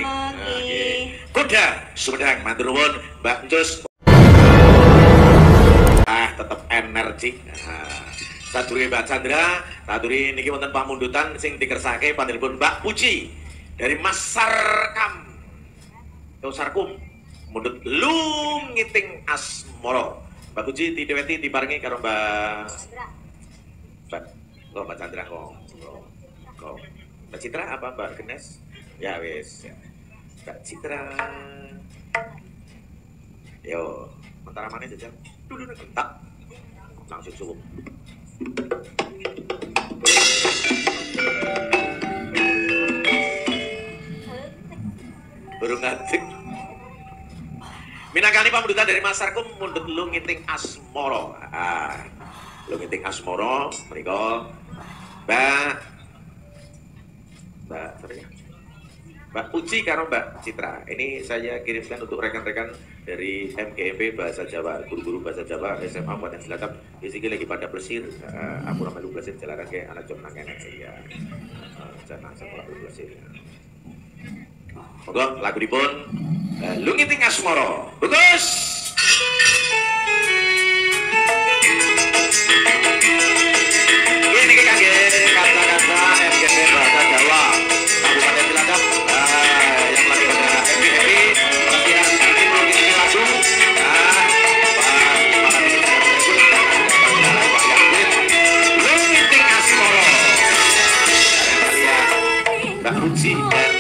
paling. Oke. Kuda Sumedang matur nuwun Mbak Njus. Tetep energi. Sadurunge Mbak Chandra, taturi niki wonten pamundutan sing dikersake panjenenganipun Mbak Puji dari Mas Sarkam. Sarkum mundut lungiting asmara. Mbak Puji dideweti diparingi karo Mbak Chandra kok. Mbak Citra apa Mbak Genes? Ya wis. Mbak Citra. Yo, mentara mana jajan? Dulu entak. Langsung subuh. Burung ngatik. Minangkani pamundutan dari Mas Sarkum mundut lungiting asmara. Lungiting asmara menika Mbak Puji karo Mbak Citra. Ini saya kirimkan untuk rekan-rekan dari MGMP Bahasa Jawa, guru-guru Bahasa Jawa SMA Kabupaten Cilacap. Di sini lagi pada plesir, aku melu plesir jalaran ke anak jom nang kene ya. Jangan sekolah plesir. Monggo lagunipun Lungiting Asmara. Bagus. Ini kangge kata-kata MGMP Bahasa Jawa Kabupaten Cilacap. Yang lagi pada happy perhatian ini mungkin langsung. Lungiting Asmara. Mbak Puji dan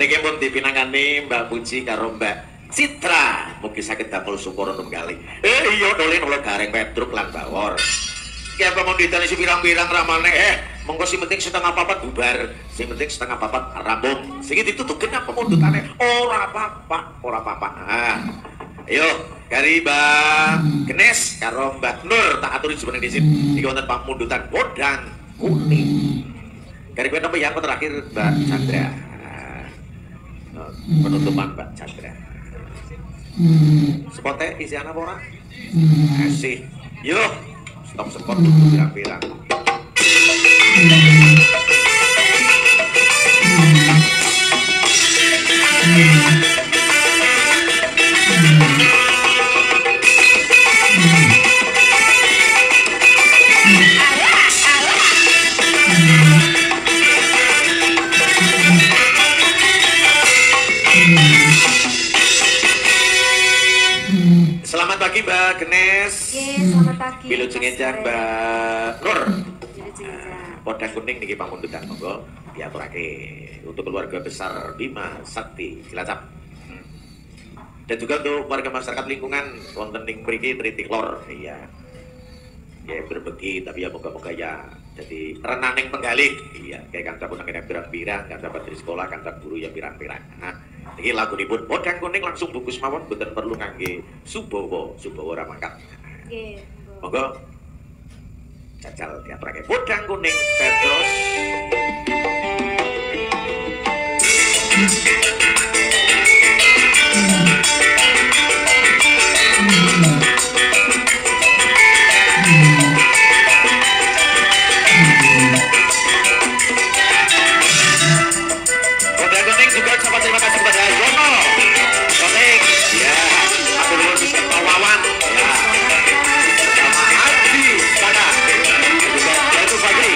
niki pun dipinangani Mbak Puji karo Mbak Citra. Mugi saged damel syukur tunggali. Iya dolen kula gareng Pedruk lan Bawor. Ki apa mau ditani pirang-pirang ramane monggo sing penting setengah papat bubar. Sing penting setengah papat rampung. Sing ditutuken apa mundutane? Ora apa-apa, ora apa-apa. Nah. Ayo, kari Mbak Genes karo Mbak Nur tak aturi jeneng dhisik. Iki wonten pamundutan Bodang Kuning. Kari kowe napa yang terakhir Mbak Chandra. Penutupan Mbak Chandra. Spotnya isi anak apa orang? Kasih. Yuk, stop spot dulu pirang-pirang. Selamat pagi Mbak Genes. Selamat pagi. Wilujeng enjang Mbak Nur. Wilujeng enjang. Bodang Kuning niki pamundutan monggo diaturake untuk keluarga besar Bima Sakti Cilacap. Dan juga untuk warga masyarakat lingkungan wonten ing mriki Triti Lor. Iya. Ya berbagi tapi ya moga-moga ya jadi renaning penggalih. Iya, kayak kanca punang kene pirang-pirang, kanca patri sekolah, kanca guru ya pirang-pirang. Nah, iki lagunipun Bodang Kuning langsung bungkus mawon mboten perlu ngangge Subowo Ramangkat. Nggih. Monggo jajal diaturake Bodang Kuning Petros. Bodang Kuning juga ucapan terima kasih kepada Yono Kuning, ya, aku dulu Mr. Pawawan, ya, sama Adi, sana, juga Jatuh Fadli,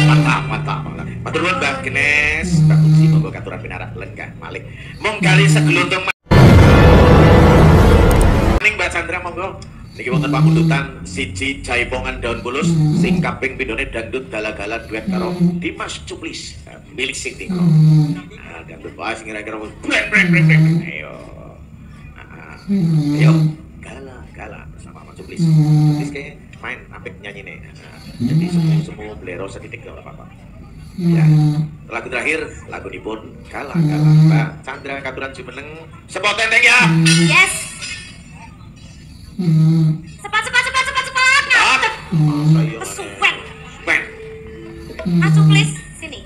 Mantap, mantap, mantap. Matur nuwun Mbak Genes, Mbak Puji, monggo katuran pinarak lenggah malih. Mung kali segeluntung maning Mbak Chandra monggo. Niki wonten pamundutan siji Jaipongan Daun Bulus sing kaping pindhone dangdut gala-gala duet karo Dimas Cuplis milik Sing Tingro. Nah, dangdut wae sing kira-kira breng breng breng breng. Ayo. Ayo, gala-gala bersama Mas Cuplis. Cuplis kayak main apik nyanyine. Jadi semua bolero setitik gak apa-apa. Ya, lagu terakhir lagu dipun gala-gala Mbak Chandra katuran jumeneng sepoten ya. Yes. Cepat. Kesuwen. Masuk please sini.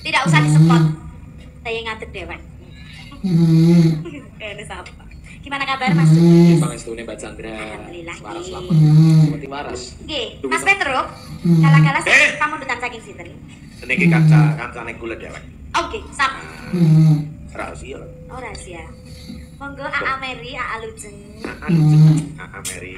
Tidak usah disepot. Saya ngadeg dewek. Ini siapa? Gimana kabar Mas? Pangestune Mbak Chandra. Alhamdulillah. Waras lampun. Seperti waras. Nggih, Mas Petruk. Kala-kala pamundutan saking sinten? Niki kancane kula dewek. Oke, sap. Rahasia. Oh, rahasia. Monggo Aa Mary, Aa Lujeng. Aa Mary.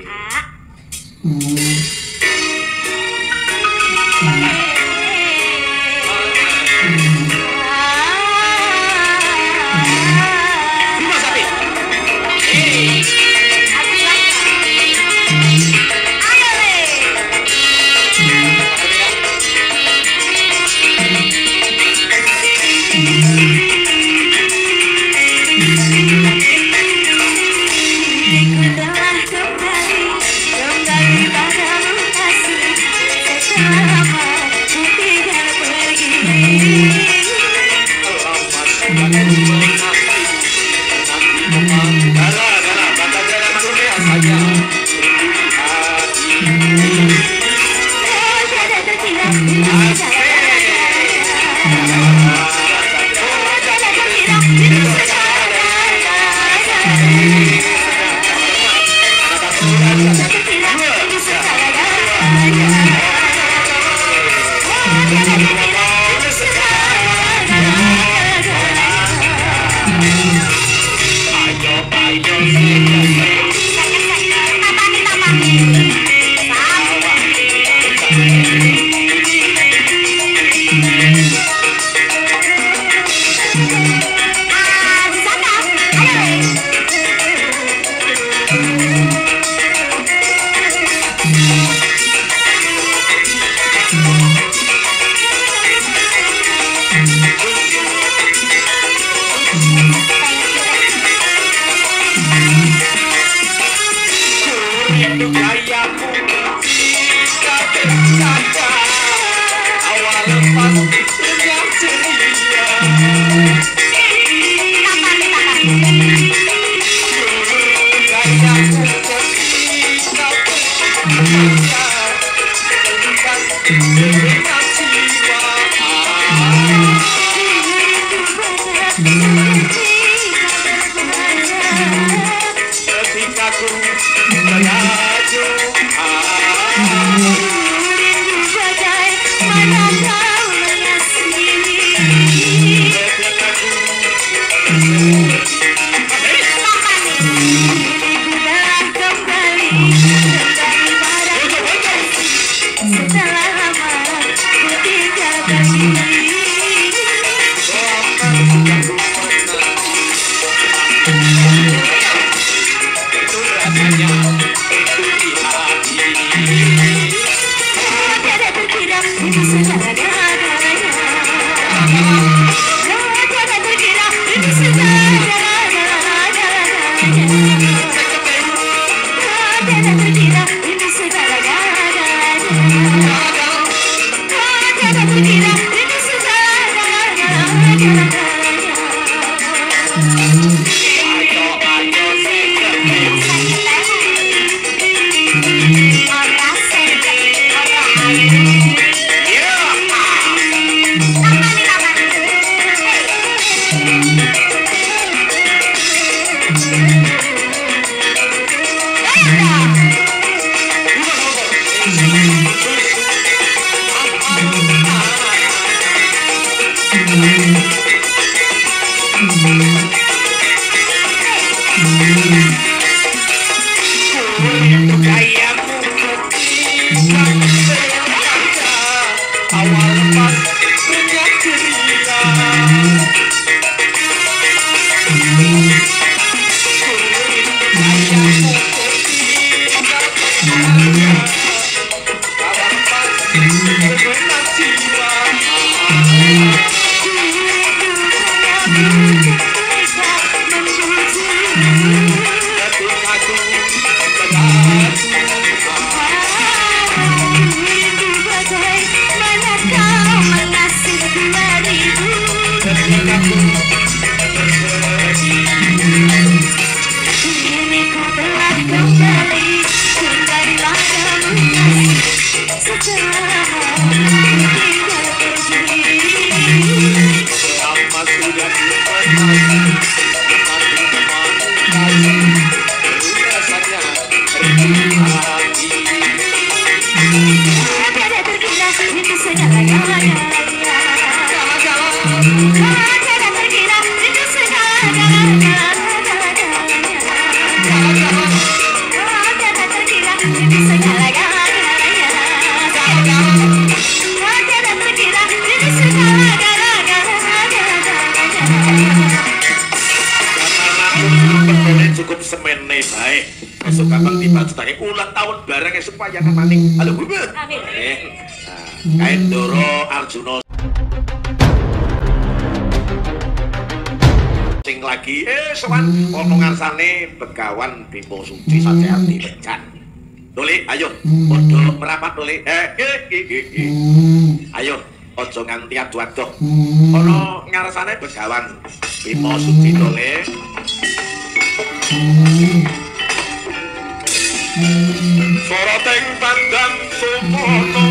Cukup semene bae. Besok gampang dibajutake ulang tahun bareng supaya maning. Halo, Bu. Amin. Kae Ndoro Arjuna sing lagi sowan ana ngarsane Begawan Bima Suci Sajati Bejan. Dole, ayo padha merapat dole. Ayo aja nganti adu-aduh. Ana ngarsane Begawan Bima Suci dole. Soroteng pandang sumono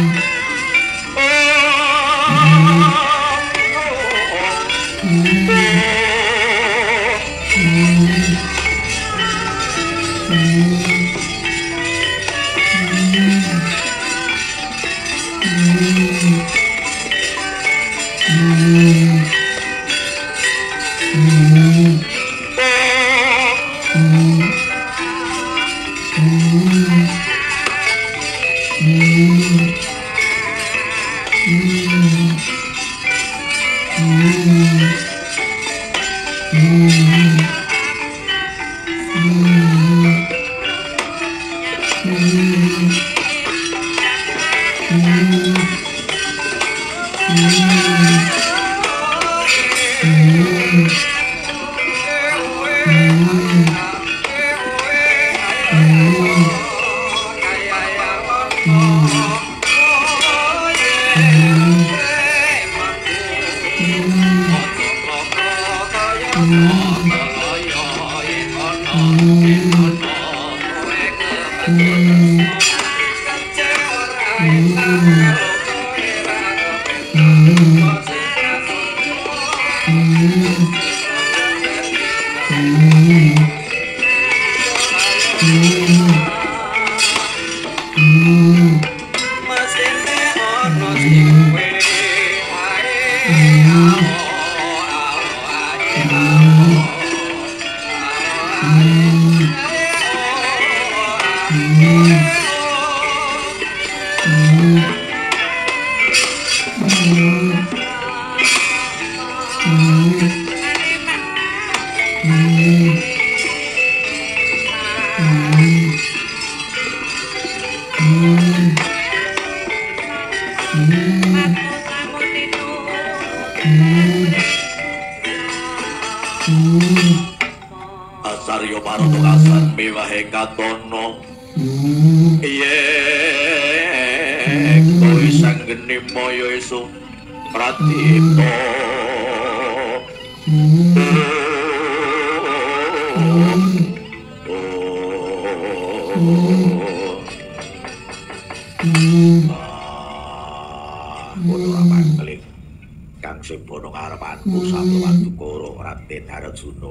Asaryo Parotokasan mewahe katono koi sanggeni moyo isu pratipto bodo amat kali kang sembono ngarepanku sapewantu koro Raden Arjuna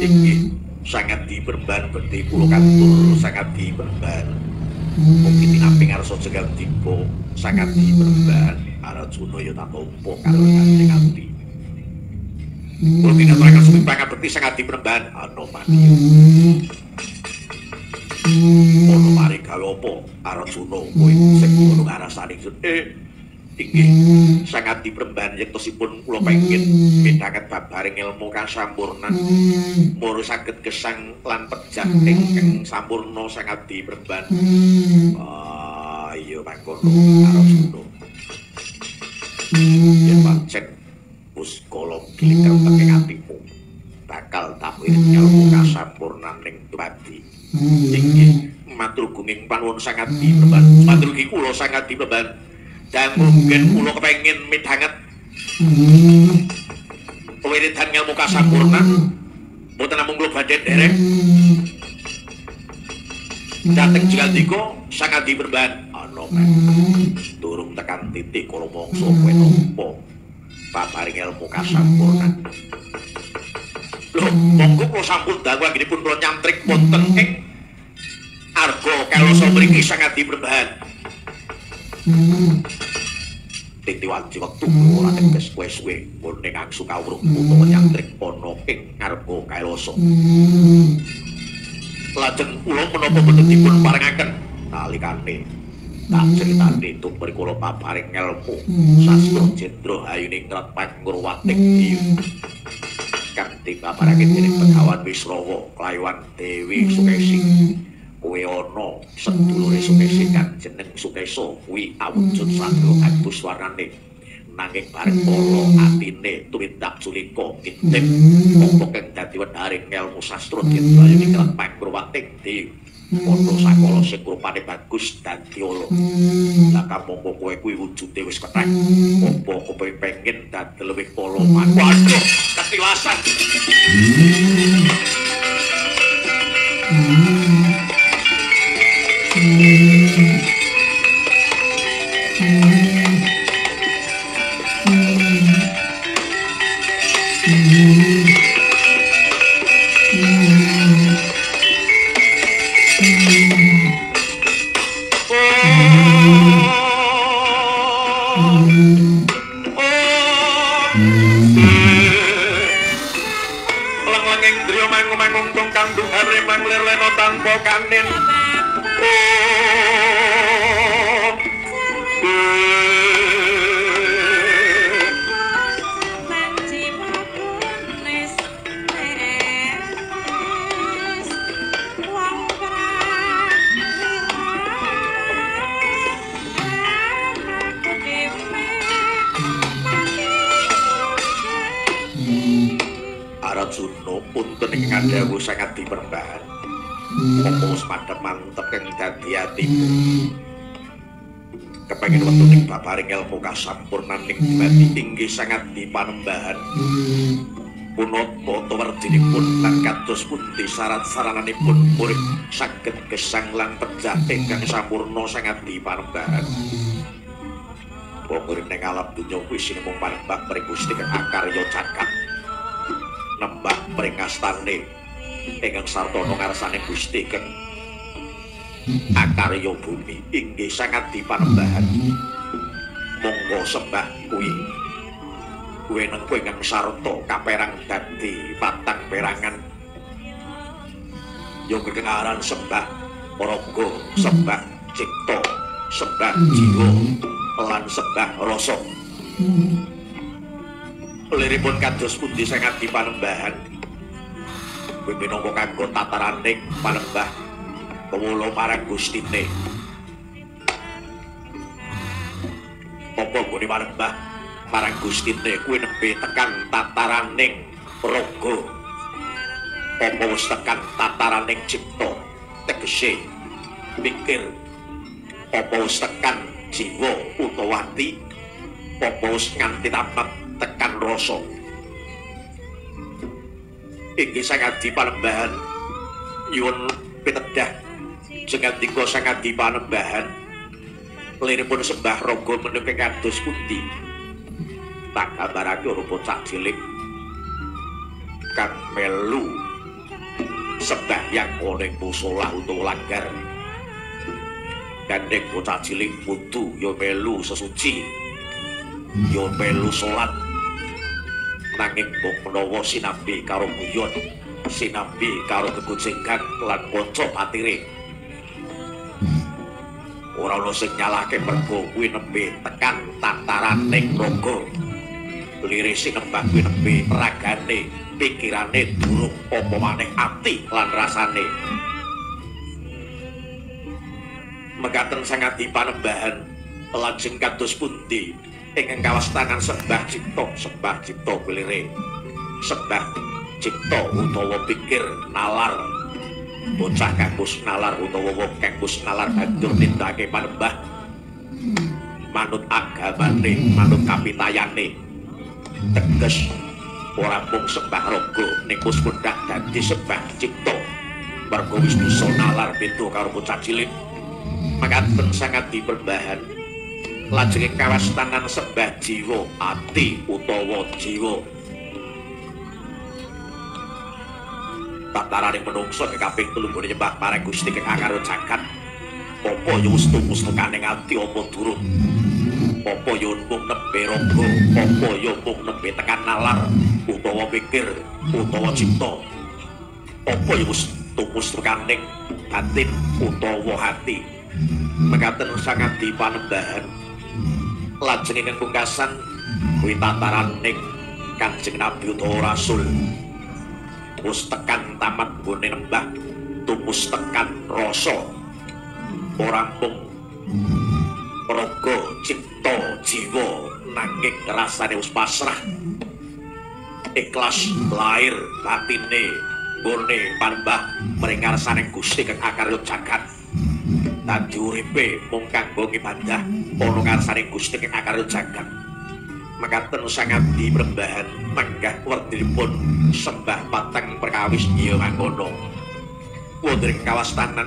iki sangat diperban bekti kula kantur sangat diperban mungkin dinamping arsa jegal tiba sangat diperban Arjuna ya tak tampa karo kanthi kula tinaturaken sumpah bekti sangat diperban ana mati ono mari gawe apa Arjuna kowe sing ngono ngarasani iki sangat diperban yektosipun kula pengin midhanget babaring ilmu kang sampurna muru saged gesang lan pejah ingkang sampurna sangat diperban iya mangkono Arjuna yen pancen puskala kilikar teking atimu bakal tak wirid ilmu kang sampurna ning dumadi iki matur gunging panuwun sangat diperban matur iki kula sangat diperban dan mungkin kula kepengin midhanget wiridan ilmu kasampurna mboten namung kula badhe derek dateng Jigandika sangat diperban ana durung tekan titik kala mangsa kowe nampa paparing ilmu kasampurna lho monggo kula sampun dawuh anggenipun kula nyantrik wonten ing arep Kaloso mriki sangat diperbahan. Titiwan jiwektu ora teges kowe suwe mun ning angsu kawruh utawa nyantrik ana ing ngarep Kaloso. Lajeng kula menapa boten dipun parengaken nalikane tak critane tumrap kula paparing ngelmu sastra Jendra Hayuning Rat Pangurwating Diyu kanthi paparake dening Begawan Wisrawa kelawan Dewi Sukesi. Kowe ana sedulure Sukesi kang jeneng Sukesa kuwi awujud sandra agus warnane nanging bareng polo atine tumindak culika ngintip apa kang dadi wedharing ngelmu sastra Jendra Hayuning Rat Pangurwating Diyu. Ono sakala sing rupane bagus dadi ala. Lah kamangka kowe kuwi wujude wis kethek. Apa kowe pengen dadi luwih polo waduh ketiwasan. Arjuna punten ing ngadawu sangat diperbahan. Apa semadhep mantep kang dadi atimu. Kepengin wektu ning babaring ilmu kasampurnaning dadi inggih sangat dipanembahan. Punapa tuwerdinipun lan kados pundi syarat-sarananipun murid saged gesang lan pejating kang sampurna sangat dipanembahan. Murid ning alam donya kuwi sinembung panembah mring Gusti kang akarya caket. Nembah pringastane ingkang sartana ngarsane Gusti kang akarya bumi inggih sangat dipanembahan. Monggo sembah kuwi weneng kowe ingkang sarta kaperang dadi patang perangan. Yo kedengaran sembah raga, sembah cipta, sembah jiwa lan sembah rasa. Liripun kados pundi sangat dipanembahan. Kowe minangka kanggo tataraning panembah kawula marang Gustine. Apa gone panembah marang Gustine kuwi nembe tekan tataraning raga. Apa wis tekan tataraning cipta tegese pikir. Apa wis tekan jiwa utawa ati. Apa wis nganti tamat tekan rasa. Inggih sangat dipanembahan nyuwun pitedah jengandika sangat dipanembahan liripun sembah raga menika kados pundi. Tak gambarake rupa cak cilik kang melu sembahyang ning musala utawa langgar. Gandeng bocah cilik putu ya melu sesuci ya melu salat nanging mbok menawa sinambi karo guyon sinambi karo gegojenggan lan kanca patire ora ono sing nyalahke mergo kuwi nembe tekan tataraning raga. Lire sinembah kuwi nembe ragane pikirane durung apa maneh ati lan rasane. Mekaten sangat dipanembahan lajeng kados pundi ingkang kawastanan sembah cipta kulire sembah cipta utawa pikir nalar bocah kang wis nalar utawa wong kang wis nalar banjur nindakake panembah manut agamane manut kapitayane teges ora mung sembah raga ning wis pundak dadi sembah cipta mergo wis bisa nalar beda karo bocah cilik. Makaten sangat diperbahan lajeng kawastanan sembah jiwa ati utawa jiwa tataraning menungso kaping 3 nyembah marang Gusti kang akarya jagat apa ya wis tumus tekaning ati apa durung apa ya mung nembe raga apa ya mung nembe tekan nalar utawa pikir utawa cipta apa ya wis tumus tekaning batin utawa hati mekaten sangat dipanembahan lajeng ingkang pungkasan kuwi tataraning Kanjeng Nabi utawa Rasul wis tekan tamat nggone nembah tumus tekan rasa ora mung raga cipta jiwa nanging rasane wis pasrah ikhlas lahir batine nggone panembah mring ngarsane Gusti kang akarya jagat dadi uripe mung kanggo ngibadah ana ngarsane Gusti kang akarya jagat mekaten sangat diprembahan menggah werdinipun sembah pateng perkawis ya mangkono wonten kawastanan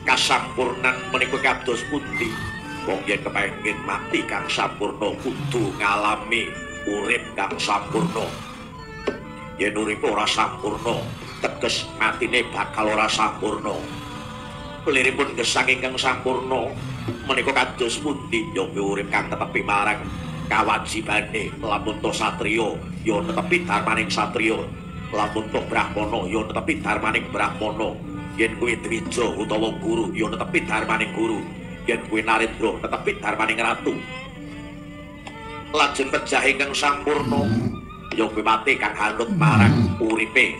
kasampurnan menika kados pundi wong yen kepengin mati kang sampurna kudu ngalami urip kang sampurna yen urip ora sampurna teges matine bakal ora sampurna liripun gesang ingkang sampurna menika kados pundi ya urip kang tetepi marang kawajibane lamun to satriya ya netepi darmaning satriya lamun to brahmana ya netepi darmaning brahmana yen kuwi dwija utawa guru ya netepi darmaning guru yen kuwi narendra netepi darmaning ratu lajeng pejah ingkang sampurna ya kuwi mati kang hanut marang uripe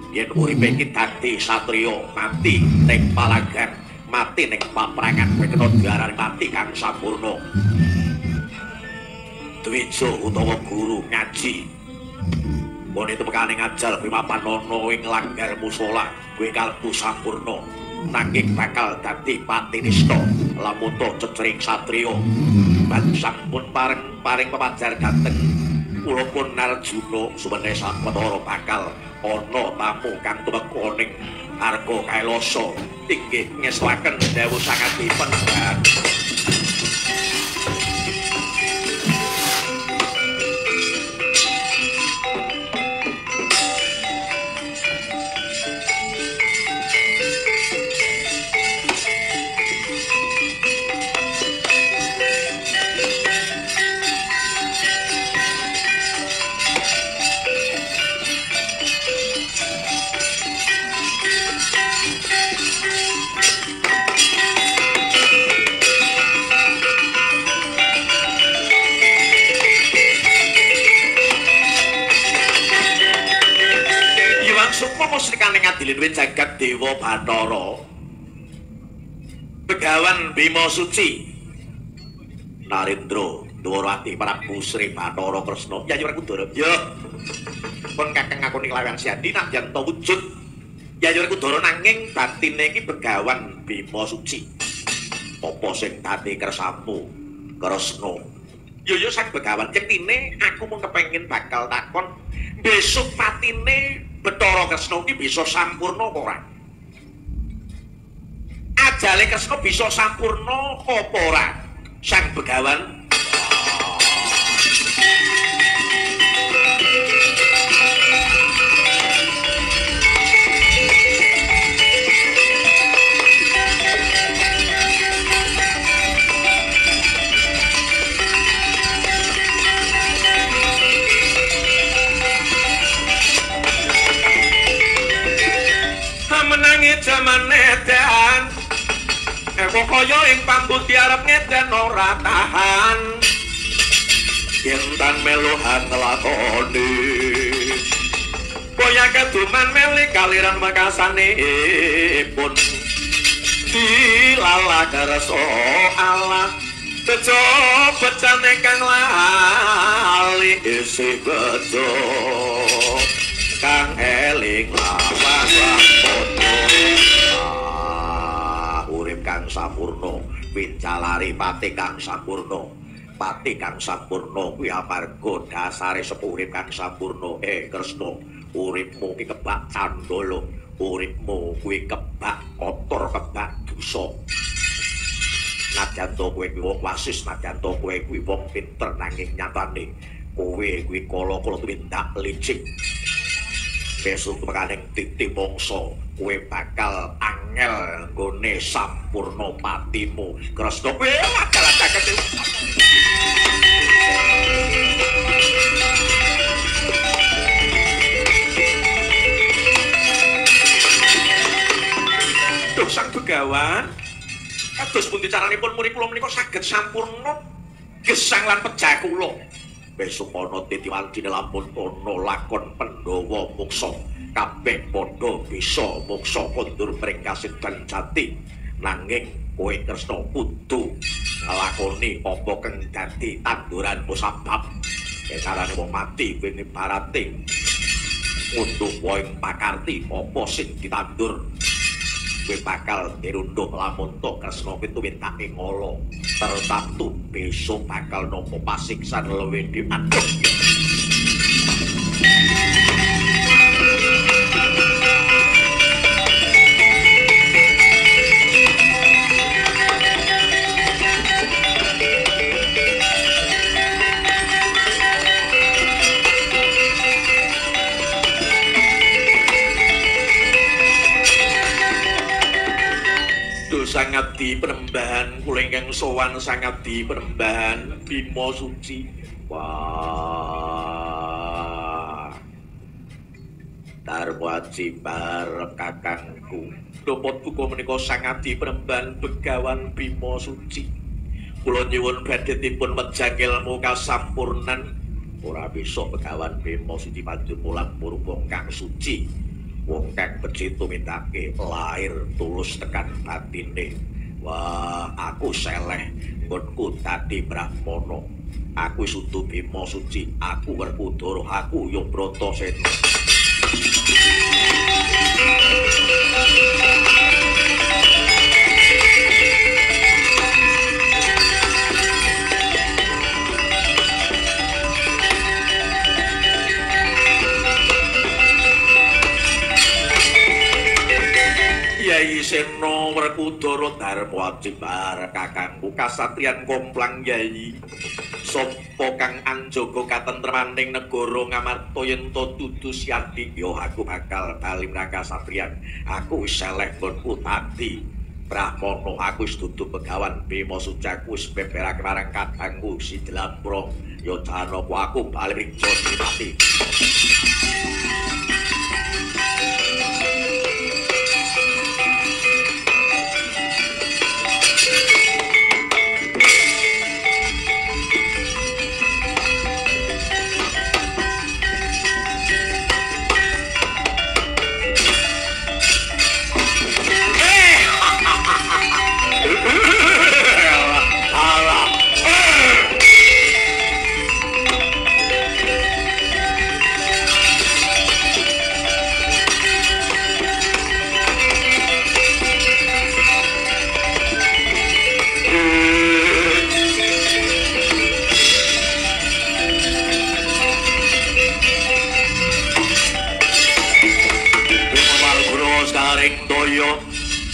yen uripe iki dadi satriya mati ning palagan mati ning paprangan kuwi kena diarani mati kang sampurna dwija utawa guru ngaji mon itu bekane ngajar pimapanono ing langgar musala kuwi kalbu sampurna nanging bakal dadi patinista lamun to cecring satriya bangsang pun paring pepajar ganteng kula pun Narjuna sumene sawetara bakal ana tamu kang tumeka ning arga kailasa inggih ngestuaken dawuh sangat dipenbat Dilindungi jagat Dewa Bathara Begawan Bima Suci Narendra Dwarawati Prabu Sri Bathara Kresna Yayi Werkudara ya pun kakang ngakoni kelawan siadi nak yen wujud Yayi Werkudara nanging batine iki Begawan Bima Suci apa sing dadi kersamu Kresna ya sang Begawan cektine aku mung kepengin bakal takon besok patine Bathara Kresna iki bisa sampurna apa ora? Ajale Kresna bisa sampurna apa ora? Sang Begawan jaman edan kok kaya ing pambudi arep ngedan ora tahan yen tan meluhan lakoni kaya keduman meli kaliran makasane pun dilala kerso Allah bejo becane kang lali isih bejo kang eling lawan urip kang sampurna pincalari pati kang sampurna pati kang sampurna kuwi amarga dasare sepurip kang sampurna Kresna uripmu ki kebak candala uripmu kuwi kebak kotor kebak dosa najan to kowe kuwi wong wasis najan to kowe kuwi wong pinter nanging nyatane kowe kuwi kala-kala tumindak licik besok pekaning titi mongso kowe bakal angel nggone sampurna patimu Kresna kowe lakal-lakal Duh sang begawan kados pundi caranipun murid kula menika saged sampurna gesang lan pejah kula besok ana titiwaldine lampun ana lakon Pandhawa muksa kabeh padha bisa muksa kondur pring kasidhan jati nanging kowe Kresna kudu nglakoni apa kang dadi tanduran musabab carane wong mati kowe nibarate untuh poing pakarti apa sing ditandur kowe bakal dirunduk lamun to Kresna pituwitake ngala tertamtu besok bakal nampa pasiksan luwih diatur sangat di penembahan kula ingkang sowan sangat di penembahan Bima Suci wah Darma Cimbar kakangku dopot buku menika sangat di penembahan Begawan Bima Suci kula nyuwun badhe dipun wejang ilmu kasampurnan ora bisa Begawan Bima Suci panjur mulang purba kang suci wong kang becik tumindake lahir tulus tekan batine wah aku seleh nggonku dadi brahmana aku sudu Bima Suci aku Werkudara aku ya Bratasena Yai Sena Werkudara Darma Cimbar kakangku kasatriyan komplang Yai sapa kang anjaga katentremaning negara ngamarta yen to dudu Siyadi ya aku bakal bali marang kasatriyan aku wis seleh nggonku tadi brahmana aku wis dudu Begawan Bima Suci aku wis beberake marang kakangku Si Dlambrong ya janapa aku bali ring Jodipati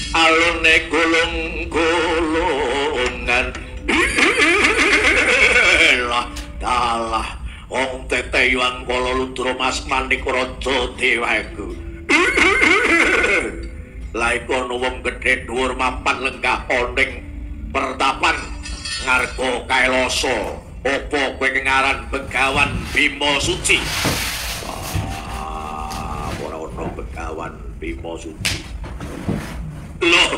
alune golong-golongan dalah wong teteyuan kala Ludra Mas Manik Raja Dewaku la iku ana wong gedhe dhuwur mapan lenggah oning pertapan ngarga kaelasa apa kowe kengaran Begawan Bima Suci ora ana Begawan Bima Suci loh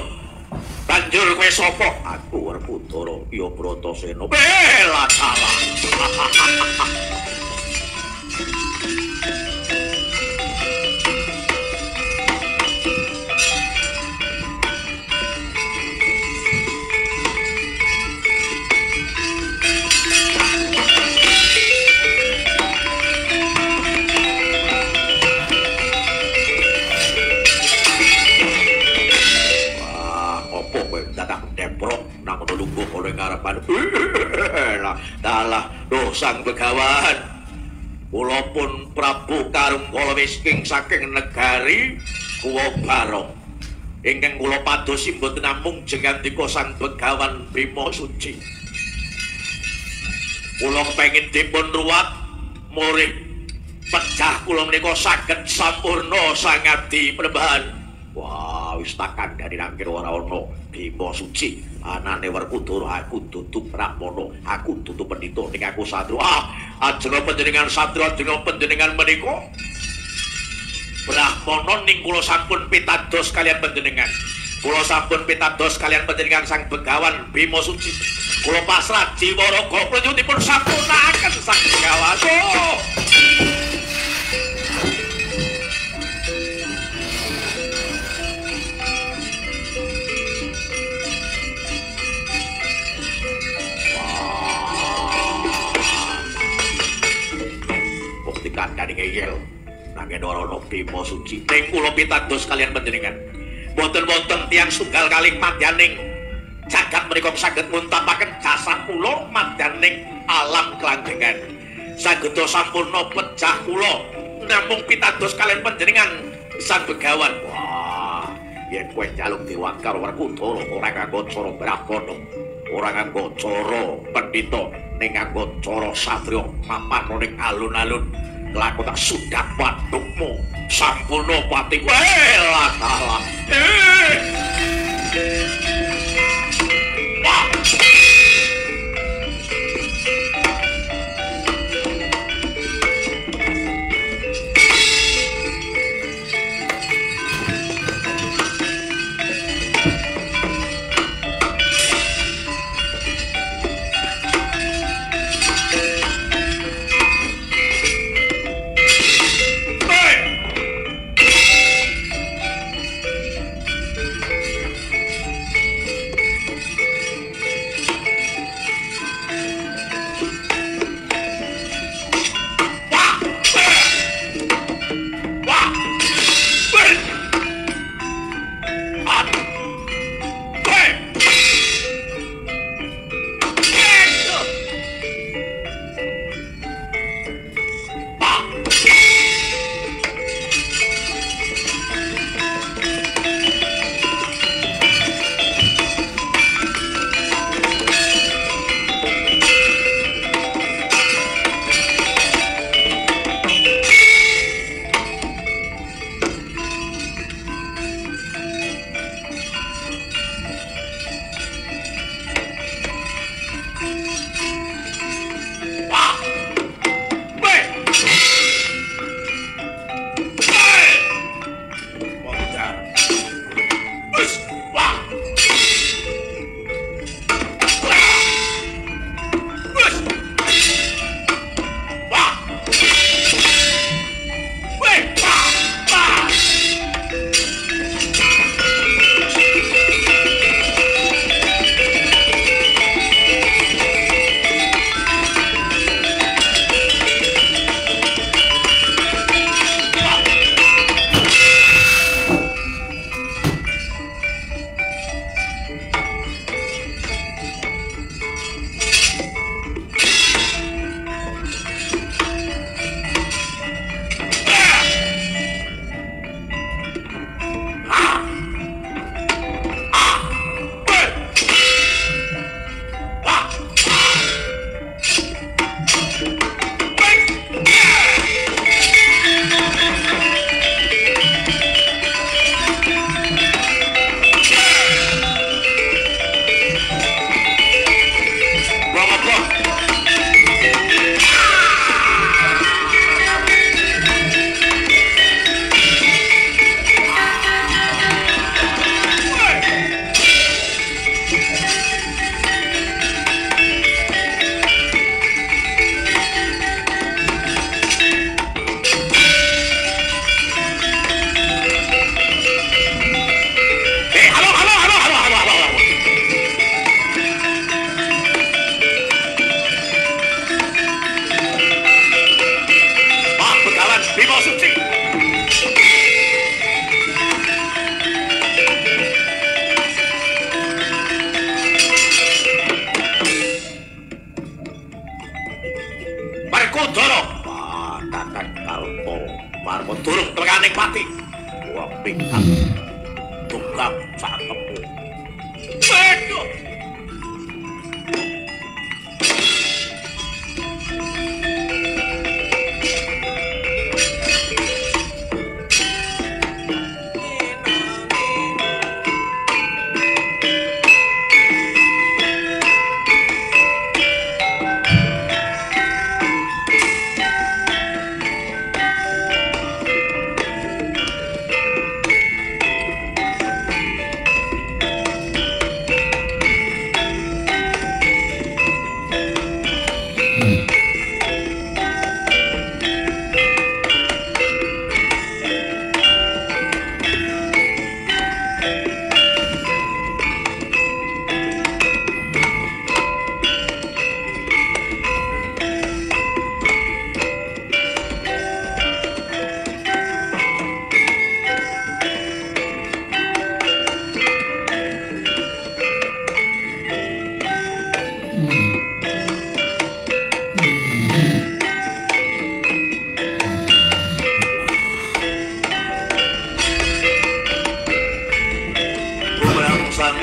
banjur kowe sapa aku Werkudara ya Bratasena bela salah dalah sang Begawan kula pun Prabu Karungkala Wisking saking negari Kuwa Barong ingkang kula padosi mboten namung jengandika sang Begawan Bima Suci kula kepengin dipun ruwat murid pecah kula menika saged sampurna sangadi penembahan Wah, wis tak kandhani nang kira ora ana Bima Suci. Anane Werkudara aku dudu Brahmana, aku dudu pendhita ning aku satru. Ajeng panjenengan satru, ajeng panjenengan menika Brahmana ning kula sampun pitados kalian panjenengan. Kula sampun pitados kalian panjenengan Sang Begawan Bima Suci. Kula pasrah jiwa raga pranyutipun sapunaken Sang Begawan. Kandhane ngeyel nanging ora ana Bima Suci ning kula pitados kalian panjenengan boten wonten tiyang sunggal kalih madyaning jagat menika saged muntapaken jasad kula madyaning alam kelanggengan sageda sampurna pecah kula namung pitados kalian panjenengan Sang Begawan. Wah, yen kowe njaluk diwakar Werkudara ora kanggo cara Brahmana, ora kanggo cara pendhita, ning kanggo cara satriya mapan ning alun-alun. Laku tak sudah wadukmu sampurna pati welah kalah. Wah.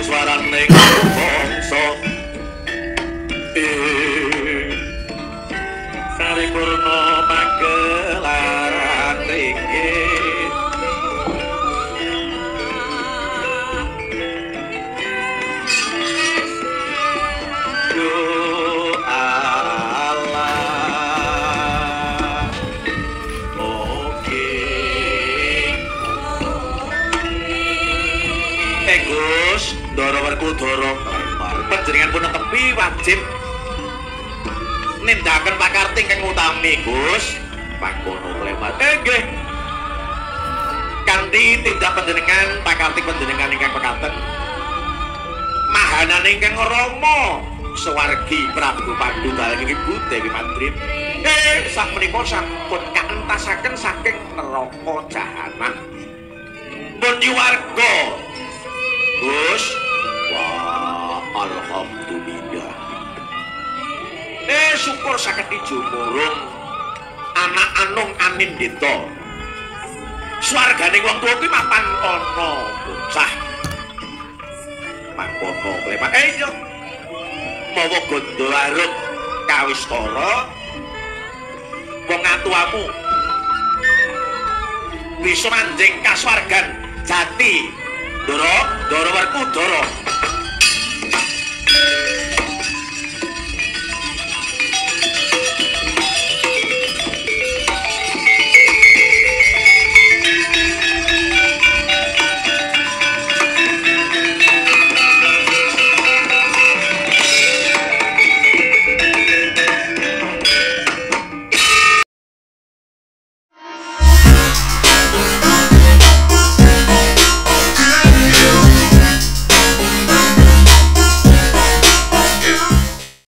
suarane bangsa saripurna pagelaran ringgit Doro Werkudara panjenengan pun tepi wajib nindakan pakarti kang utami Gus pangkono klemat nggih kanthi tindak panjenengan pakarti panjenengan ingkang pekaten mahanan ingkang Rama Sewargi Prabu Pandutaling Ibu Dewi Madrid sak menika sampun kaentasaken saking neraka jahanam pun warga Gus wah alhamdulillah syukur saged dijumurung anak anung anindita swargane wong tuwa kuwi mapan ana bocah mangkono klepak iya mawa gondo arep kawistara wong atuamu bisa manjing kaswargan jati Doro Werkudara